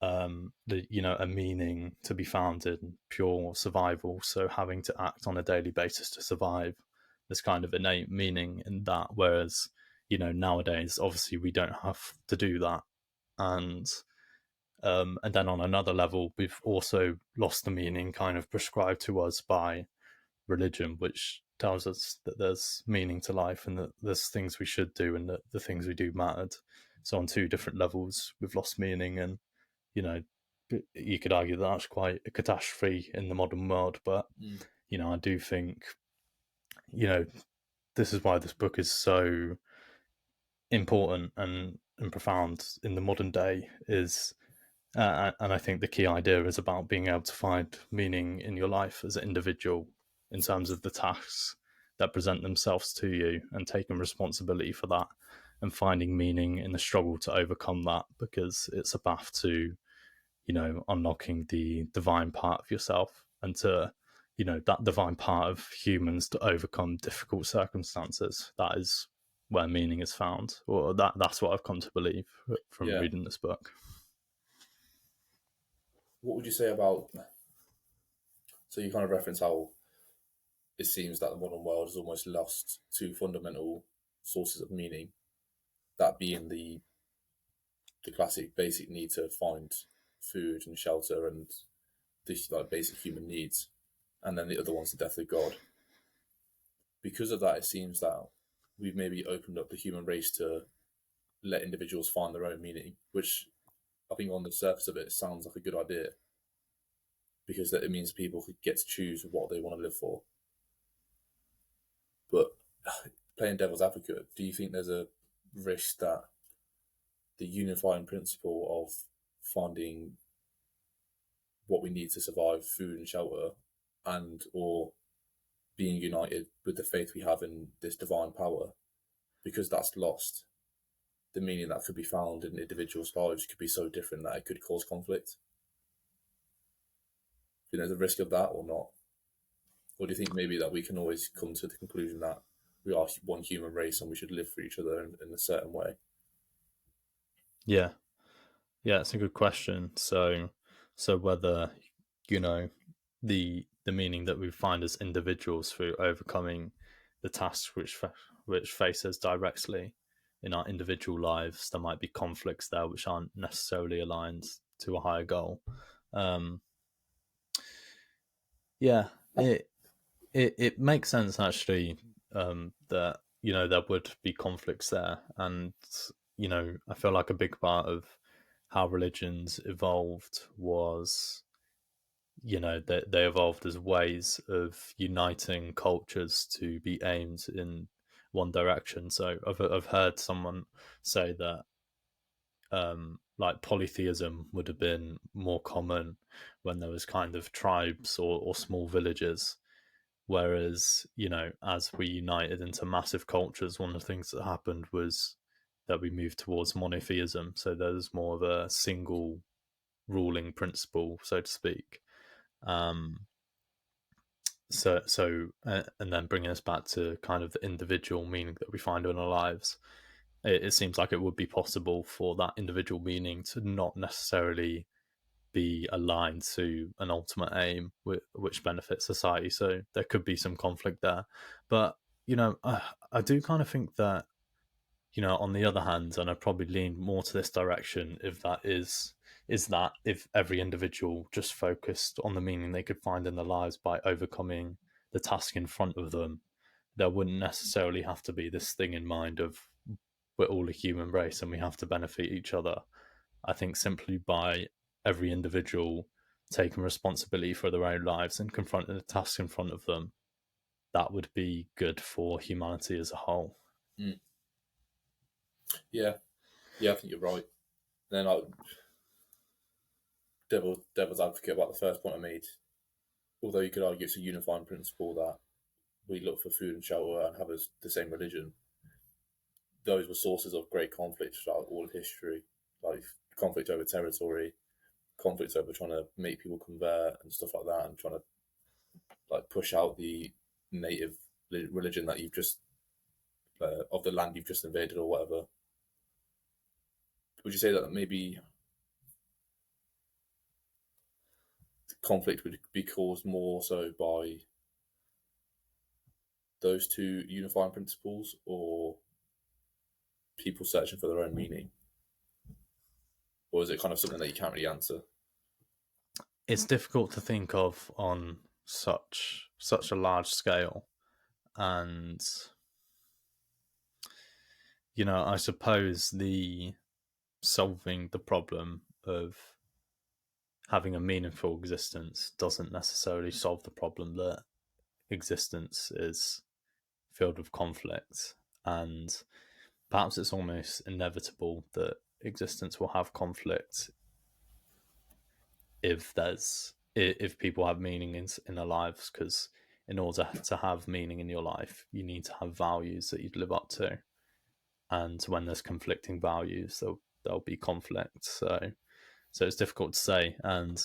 a meaning to be found in pure survival, so having to act on a daily basis to survive. There's kind of innate meaning in that, whereas nowadays obviously we don't have to do that. And then on another level, we've also lost the meaning kind of prescribed to us by religion, which tells us that there's meaning to life, and that there's things we should do, and that the things we do mattered. So on two different levels, we've lost meaning. And you could argue that that's quite a catastrophe in the modern world. But I do think this is why this book is so important and profound in the modern day, is and I think the key idea is about being able to find meaning in your life as an individual, in terms of the tasks that present themselves to you, and taking responsibility for that, and finding meaning in the struggle to overcome that, because it's a path to unlocking the divine part of yourself, and to that divine part of humans to overcome difficult circumstances. That is where meaning is found, or that's what I've come to believe from reading this book. What would you say about, so you kind of reference how it seems that the modern world has almost lost two fundamental sources of meaning, that being the classic basic need to find food and shelter and these like basic human needs, and then the other one's the death of God. Because of that, it seems that we've maybe opened up the human race to let individuals find their own meaning, which I think on the surface of it sounds like a good idea, because that it means people could get to choose what they want to live for. But playing devil's advocate, do you think there's a risk that the unifying principle of finding what we need to survive, food and shelter, and or being united with the faith we have in this divine power, because that's lost, the meaning that could be found in individuals' lives could be so different that it could cause conflict? Do you know there's a risk of that or not? Or do you think maybe that we can always come to the conclusion that we are one human race and we should live for each other in a certain way? Yeah, it's a good question. So whether the meaning that we find as individuals through overcoming the tasks which face us directly in our individual lives, there might be conflicts there which aren't necessarily aligned to a higher goal. It makes sense actually, that there would be conflicts there. And I feel like a big part of how religions evolved was they evolved as ways of uniting cultures to be aimed in one direction. So I've heard someone say that like polytheism would have been more common when there was kind of tribes or small villages, whereas as we united into massive cultures, one of the things that happened was that we moved towards monotheism. So there's more of a single ruling principle, so to speak. um and then bringing us back to kind of the individual meaning that we find in our lives, it seems like it would be possible for that individual meaning to not necessarily be aligned to an ultimate aim which benefits society. So there could be some conflict there. But I do kind of think that, on the other hand, and I probably lean more to this direction, if that is that if every individual just focused on the meaning they could find in their lives by overcoming the task in front of them, there wouldn't necessarily have to be this thing in mind of we're all a human race and we have to benefit each other. I think simply by every individual taking responsibility for their own lives and confronting the task in front of them, that would be good for humanity as a whole. Mm. Yeah, I think you're right. Then devil's advocate about the first point I made. Although you could argue it's a unifying principle that we look for food and shelter and have the same religion, those were sources of great conflict throughout all of history, like conflict over territory, conflict over trying to make people convert and stuff like that, and trying to like push out the native religion that you've just of the land you've just invaded or whatever. Would you say that maybe conflict would be caused more so by those two unifying principles, or people searching for their own meaning? Or is it kind of something that you can't really answer? It's difficult to think of on such a large scale. And I suppose the solving the problem of having a meaningful existence doesn't necessarily solve the problem that existence is filled with conflict. And perhaps it's almost inevitable that existence will have conflict if people have meaning in their lives, because in order to have meaning in your life, you need to have values that you'd live up to. And when there's conflicting values, there'll be conflict. So it's difficult to say. And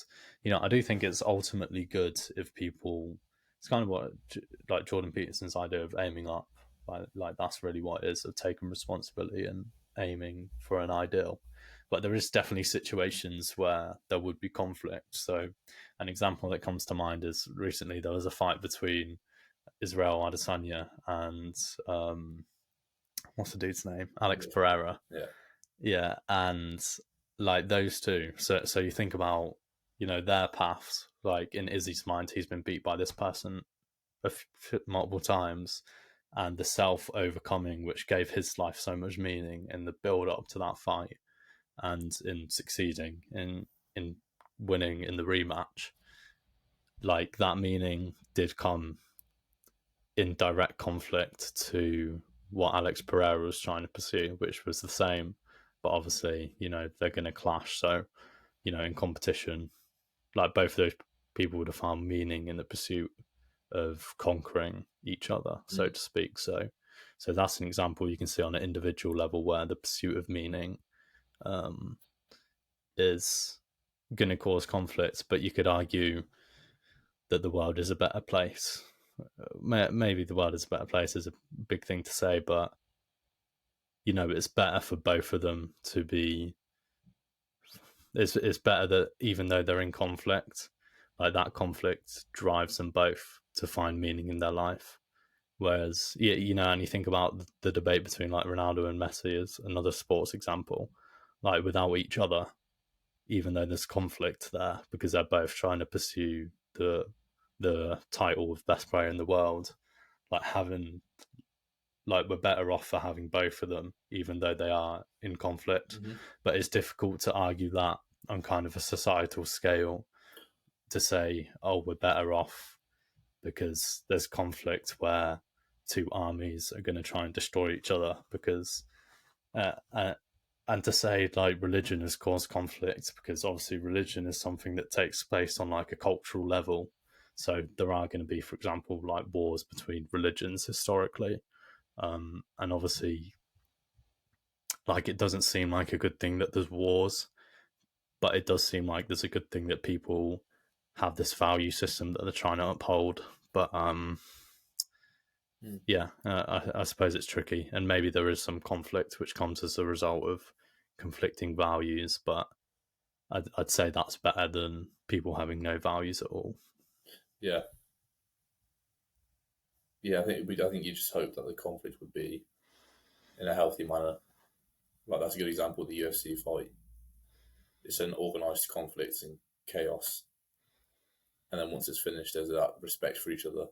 I do think it's ultimately good if people. It's kind of what like Jordan Peterson's idea of aiming up. Like that's really what it is, of taking responsibility and aiming for an ideal. But there is definitely situations where there would be conflict. So an example that comes to mind is recently there was a fight between Israel Adesanya and what's the dude's name? Alex Pereira. Yeah, and like those two. So you think about their paths. Like in Izzy's mind, he's been beat by this person multiple times, and the self overcoming, which gave his life so much meaning in the build up to that fight, and in succeeding in winning in the rematch. Like that meaning did come in direct conflict to what Alex Pereira was trying to pursue, which was the same, but obviously they're going to clash. So in competition, like both of those people would have found meaning in the pursuit of conquering each other, so to speak. So that's an example you can see on an individual level where the pursuit of meaning is going to cause conflict, but you could argue that the world is a better place. Maybe the world is a better place is a big thing to say, but it's better for both of them to be. It's better that even though they're in conflict, like that conflict drives them both to find meaning in their life. Whereas, and you think about the debate between like Ronaldo and Messi as another sports example, like without each other, even though there's conflict there because they're both trying to pursue the title of best player in the world, we're better off for having both of them, even though they are in conflict. Mm-hmm. But it's difficult to argue that on kind of a societal scale, to say, oh, we're better off because there's conflict where two armies are going to try and destroy each other because and to say like religion has caused conflict, because obviously religion is something that takes place on like a cultural level. So there are going to be, for example, like wars between religions historically, and obviously like it doesn't seem like a good thing that there's wars, but it does seem like there's a good thing that people have this value system that they're trying to uphold. But yeah, I suppose it's tricky, and maybe there is some conflict which comes as a result of conflicting values, but I'd say that's better than people having no values at all. Yeah. I think you just hope that the conflict would be in a healthy manner. Like that's a good example of the UFC fight. It's an organised conflict and chaos, and then once it's finished, there's that respect for each other.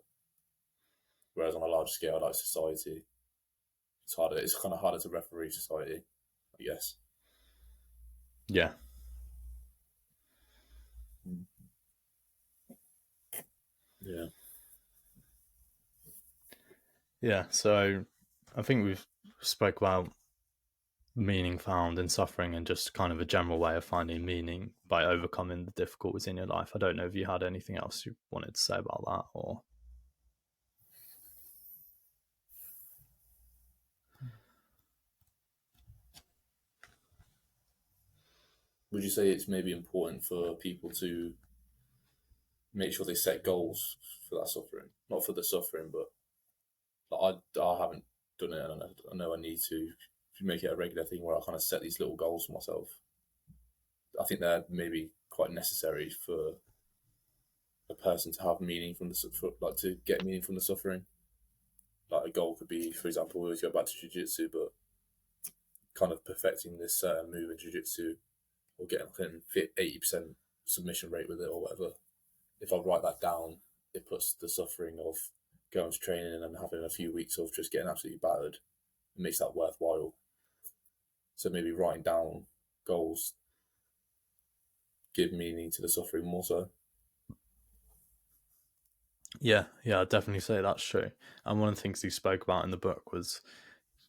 Whereas on a large scale, like society, it's harder. It's kind of harder to referee society, I guess. Yeah. Yeah. Yeah. So I think we've spoke about meaning found in suffering and just kind of a general way of finding meaning by overcoming the difficulties in your life. I don't know if you had anything else you wanted to say about that, or Would you say it's maybe important for people to make sure they set goals for that suffering? Not for the suffering, but like I haven't done it, and I know I need to make it a regular thing where I kind of set these little goals for myself. I think they're maybe quite necessary for a person to have meaning from like to get meaning from the suffering. Like a goal could be, for example, always go back to jiu-jitsu, but kind of perfecting this certain move in jiu-jitsu or getting like 80% submission rate with it or whatever. If I write that down, it puts the suffering of going to training and having a few weeks of just getting absolutely battered. It makes that worthwhile. So maybe writing down goals give meaning to the suffering more so. yeah, I'd definitely say that's true. And one of the things he spoke about in the book was,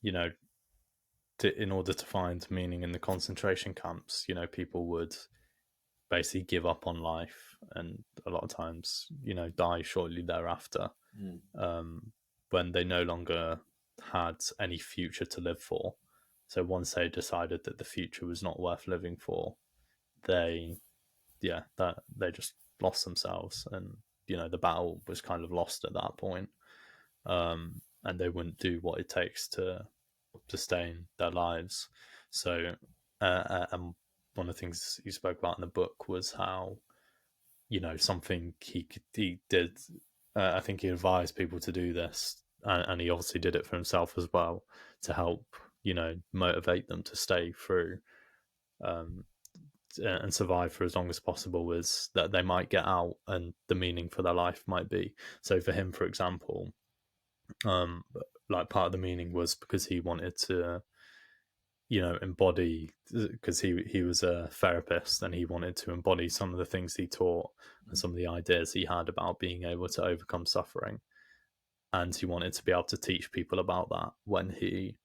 you know, in order to find meaning in the concentration camps, you know, people would basically give up on life and a lot of times, you know, die shortly thereafter, when they no longer had any future to live for. So once they decided that the future was not worth living for, they just lost themselves, and you know the battle was kind of lost at that point, and they wouldn't do what it takes to sustain their lives. So and one of the things he spoke about in the book was how, you know, something he did, I think he advised people to do this, and he obviously did it for himself as well, to help, you know, motivate them to stay through, and survive for as long as possible, is that they might get out and the meaning for their life might be. So for him, for example, like part of the meaning was because he wanted to, you know, embody, because he was a therapist and he wanted to embody some of the things he taught and some of the ideas he had about being able to overcome suffering, and he wanted to be able to teach people about that when he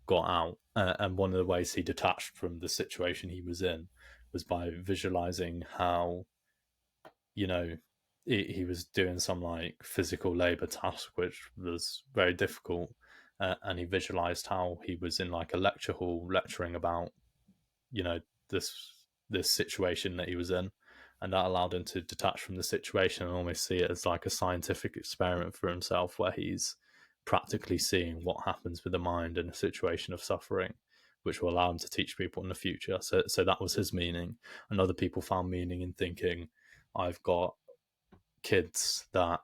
got out. And one of the ways he detached from the situation he was in was by visualizing how, you know, he was doing some like physical labor task which was very difficult, and he visualized how he was in like a lecture hall lecturing about, you know, this situation that he was in, and that allowed him to detach from the situation and almost see it as like a scientific experiment for himself, where he's practically seeing what happens with the mind in a situation of suffering, which will allow him to teach people in the future. So that was his meaning. And other people found meaning in thinking, I've got kids that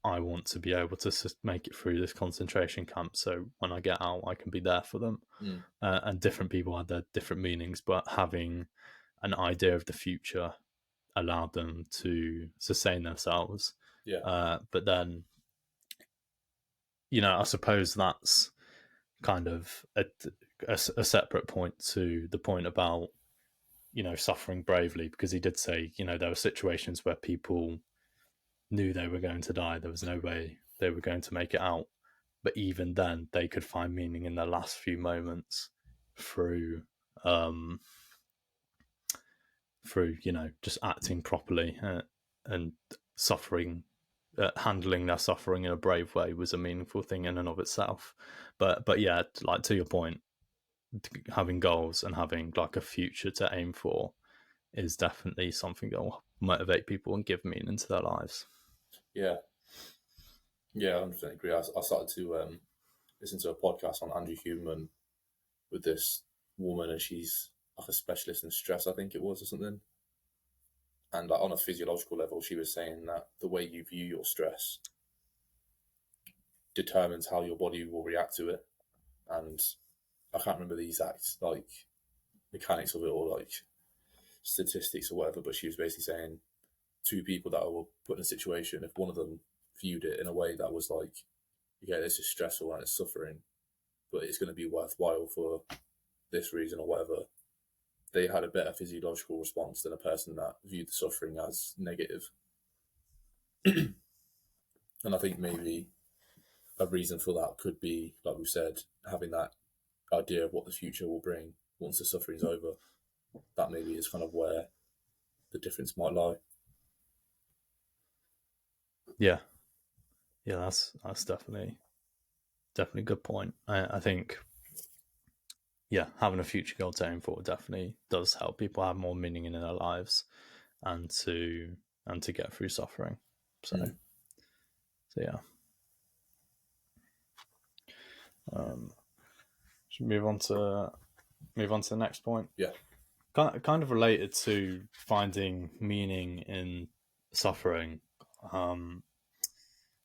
I want to be able to make it through this concentration camp, so when I get out, I can be there for them. And different people had their different meanings, but having an idea of the future allowed them to sustain themselves. But then, you know, I suppose that's kind of a separate point to the point about suffering bravely, because he did say, there were situations where people knew they were going to die. There was no way they were going to make it out. But even then, they could find meaning in their last few moments through, just acting properly, and suffering, handling their suffering in a brave way was a meaningful thing in and of itself. But yeah, like, to your point, having goals and having like a future to aim for is definitely something that will motivate people and give meaning to their lives. Yeah, I 100% agree. I started to listen to a podcast on Andrew Huberman with this woman, and she's like a specialist in stress, I think it was, or something. And like on a physiological level, she was saying that the way you view your stress determines how your body will react to it. And I can't remember the exact like mechanics of it or like statistics or whatever, but she was basically saying two people that were put in a situation, if one of them viewed it in a way that was like, okay, this is stressful and it's suffering, but it's going to be worthwhile for this reason or whatever, they had a better physiological response than a person that viewed the suffering as negative. And I think maybe a reason for that could be, like we said, having that idea of what the future will bring once the suffering's over. That maybe is kind of where the difference might lie. Yeah, that's definitely a good point. I think, yeah, having a future goal to aim for definitely does help people have more meaning in their lives, and to get through suffering. So yeah. Should we move on to the next point? Yeah. Kind of related to finding meaning in suffering.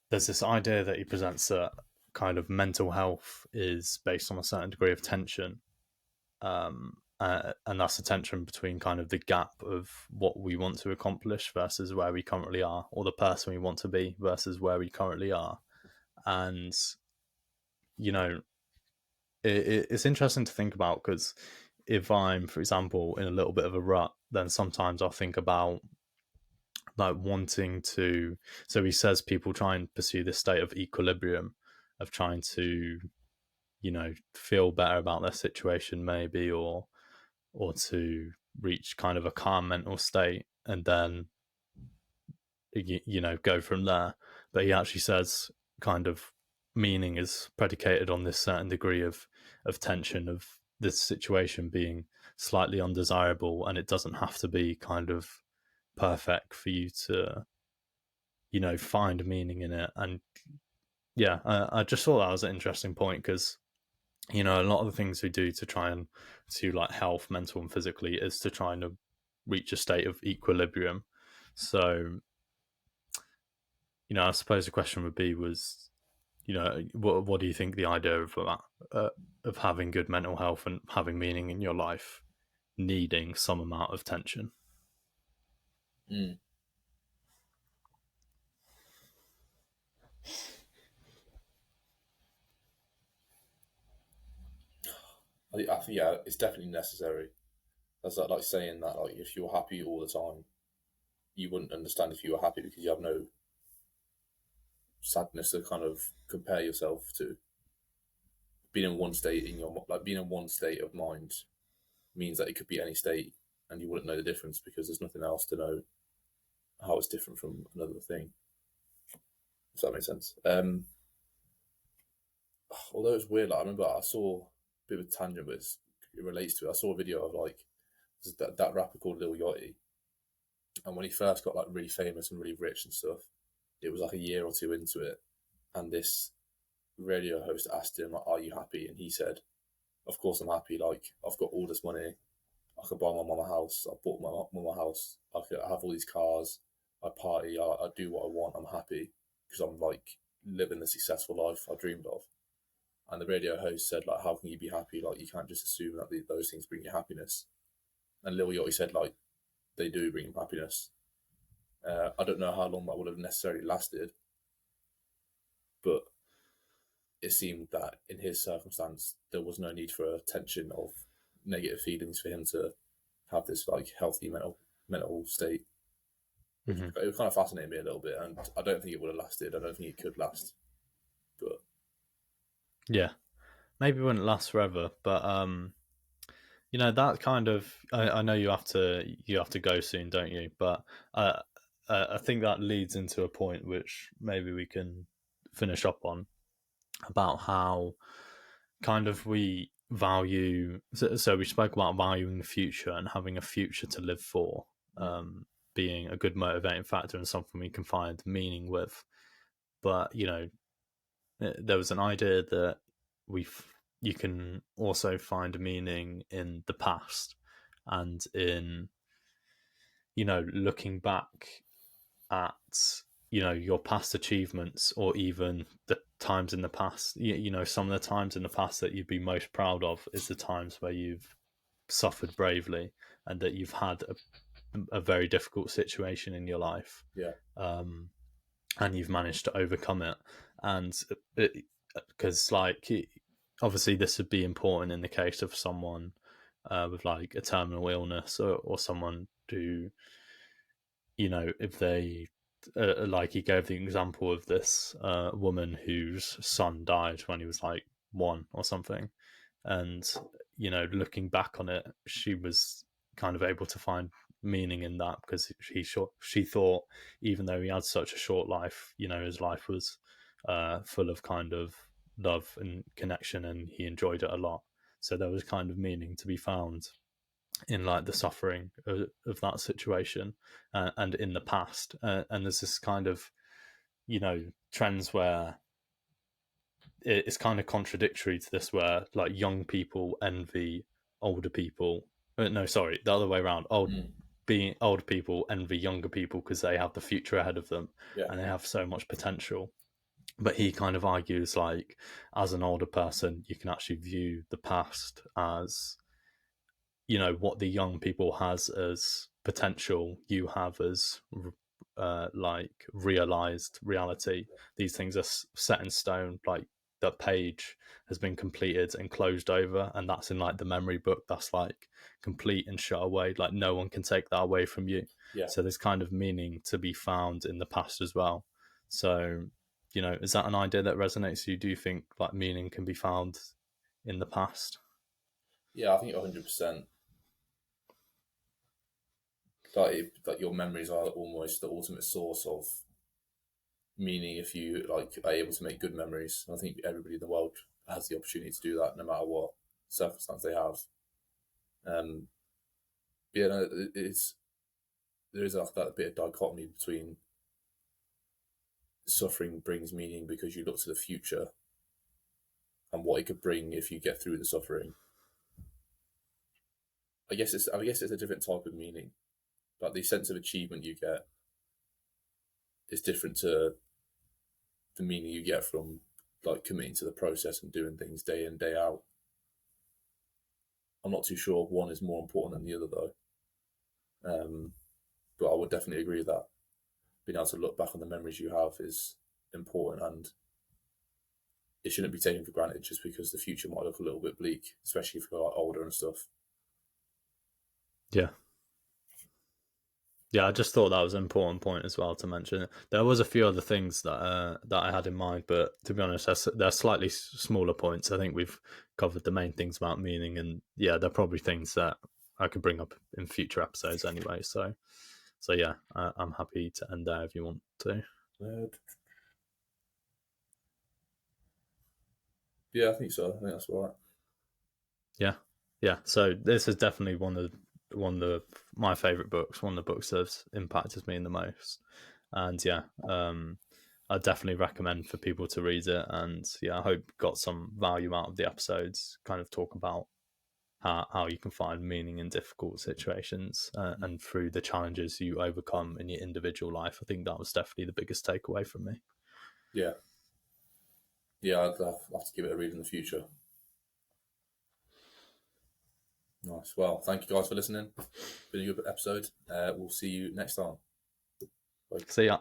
There's this idea that he presents that kind of mental health is based on a certain degree of tension. And that's the tension between kind of the gap of what we want to accomplish versus where we currently are, or the person we want to be versus where we currently are. And, it's interesting to think about, because if I'm, for example, in a little bit of a rut, then sometimes I'll think about like wanting to. So he says people try and pursue this state of equilibrium, of trying to, feel better about their situation maybe, or to reach kind of a calm mental state, and then go from there. But he actually says kind of meaning is predicated on this certain degree of tension, of this situation being slightly undesirable, and it doesn't have to be kind of perfect for you to find meaning in it. And yeah, I just thought that was an interesting point, because a lot of the things we do to try and to like health, mental and physically, is to try and reach a state of equilibrium. So I suppose the question would be what do you think the idea of that, of having good mental health and having meaning in your life needing some amount of tension? I think yeah, it's definitely necessary. That's like saying that like if you're happy all the time, you wouldn't understand if you were happy, because you have no sadness to kind of compare yourself to. Being in one state being in one state of mind means that it could be any state, and you wouldn't know the difference because there's nothing else to know how it's different from another thing. If that makes sense. Although it's weird, like I remember I saw a bit of a tangent, but it relates to it. I saw a video of like that rapper called Lil Yachty, and when he first got like really famous and really rich and stuff, it was like a year or two into it, and this radio host asked him, like, "Are you happy?" And he said, "Of course I'm happy. Like I've got all this money. I could buy my mum a house. I bought my mum a house. I could have all these cars. I party. I do what I want. I'm happy because I'm like living the successful life I dreamed of." And the radio host said, like, "How can you be happy? Like, you can't just assume that those things bring you happiness." And Lil Yachty said, like, they do bring him happiness. I don't know how long that would have necessarily lasted, but it seemed that in his circumstance, there was no need for a tension of negative feelings for him to have this like healthy mental state. Which Hmm. it kind of fascinated me a little bit, and I don't think it would have lasted. I don't think it could last. But Yeah, maybe it wouldn't last forever, but that kind of I know you have to go soon, don't you? But uh, I think that leads into a point which maybe we can finish up on about how kind of we value. So we spoke about valuing the future and having a future to live for, being a good motivating factor and something we can find meaning with. But there was an idea that we you can also find meaning in the past and in looking back at your past achievements, or even the times in the past. Some of the times in the past that you'd be most proud of is the times where you've suffered bravely and that you've had a very difficult situation in your life, yeah, and you've managed to overcome it. And because obviously this would be important in the case of someone with like a terminal illness, or someone who, if they like, he gave the example of this woman whose son died when he was like 1 or something. And looking back on it, she was kind of able to find meaning in that, because she thought, even though he had such a short life, his life was full of kind of love and connection, and he enjoyed it a lot. So there was kind of meaning to be found in like the suffering of that situation, and in the past. And there's this kind of trends where it's kind of contradictory to this, where like young people envy older people. No, sorry, the other way around. Being older people envy younger people because they have the future ahead of them, yeah, and they have so much potential. But he kind of argues, like, as an older person, you can actually view the past as, what the young people has as potential, you have as like realized reality. These things are set in stone. Like, that page has been completed and closed over, and that's in like the memory book, that's like complete and shut away. Like, no one can take that away from you. yeah. So there's kind of meaning to be found in the past as well. So is that an idea that resonates with you? Do you think like meaning can be found in the past? Yeah, I think 100%. Like your memories are almost the ultimate source of meaning if you like are able to make good memories. I think everybody in the world has the opportunity to do that, no matter what circumstance they have. Um, but yeah, no, there is like that bit of dichotomy between suffering brings meaning because you look to the future and what it could bring if you get through the suffering. I guess it's a different type of meaning. Like the sense of achievement you get is different to the meaning you get from like committing to the process and doing things day in, day out. I'm not too sure if one is more important than the other though. But I would definitely agree that being able to look back on the memories you have is important, and it shouldn't be taken for granted just because the future might look a little bit bleak, especially if you're like older and stuff. Yeah. Yeah, I just thought that was an important point as well to mention. There was a few other things that I had in mind, but to be honest, they're slightly smaller points. I think we've covered the main things about meaning, and yeah, they're probably things that I could bring up in future episodes anyway. So yeah, I'm happy to end there if you want to. Uh, yeah, I think so. I think that's right. Yeah, yeah. So this is definitely one of my favorite books. One of the books that's impacted me in the most. And yeah, I definitely recommend for people to read it. And yeah, I hope you got some value out of the episodes. Kind of talk about how you can find meaning in difficult situations, and through the challenges you overcome in your individual life. I think that was definitely the biggest takeaway from me. Yeah, yeah, I'd have to give it a read in the future. Nice. Well, thank you guys for listening. Been a good episode. We'll see you next time. Bye. See ya.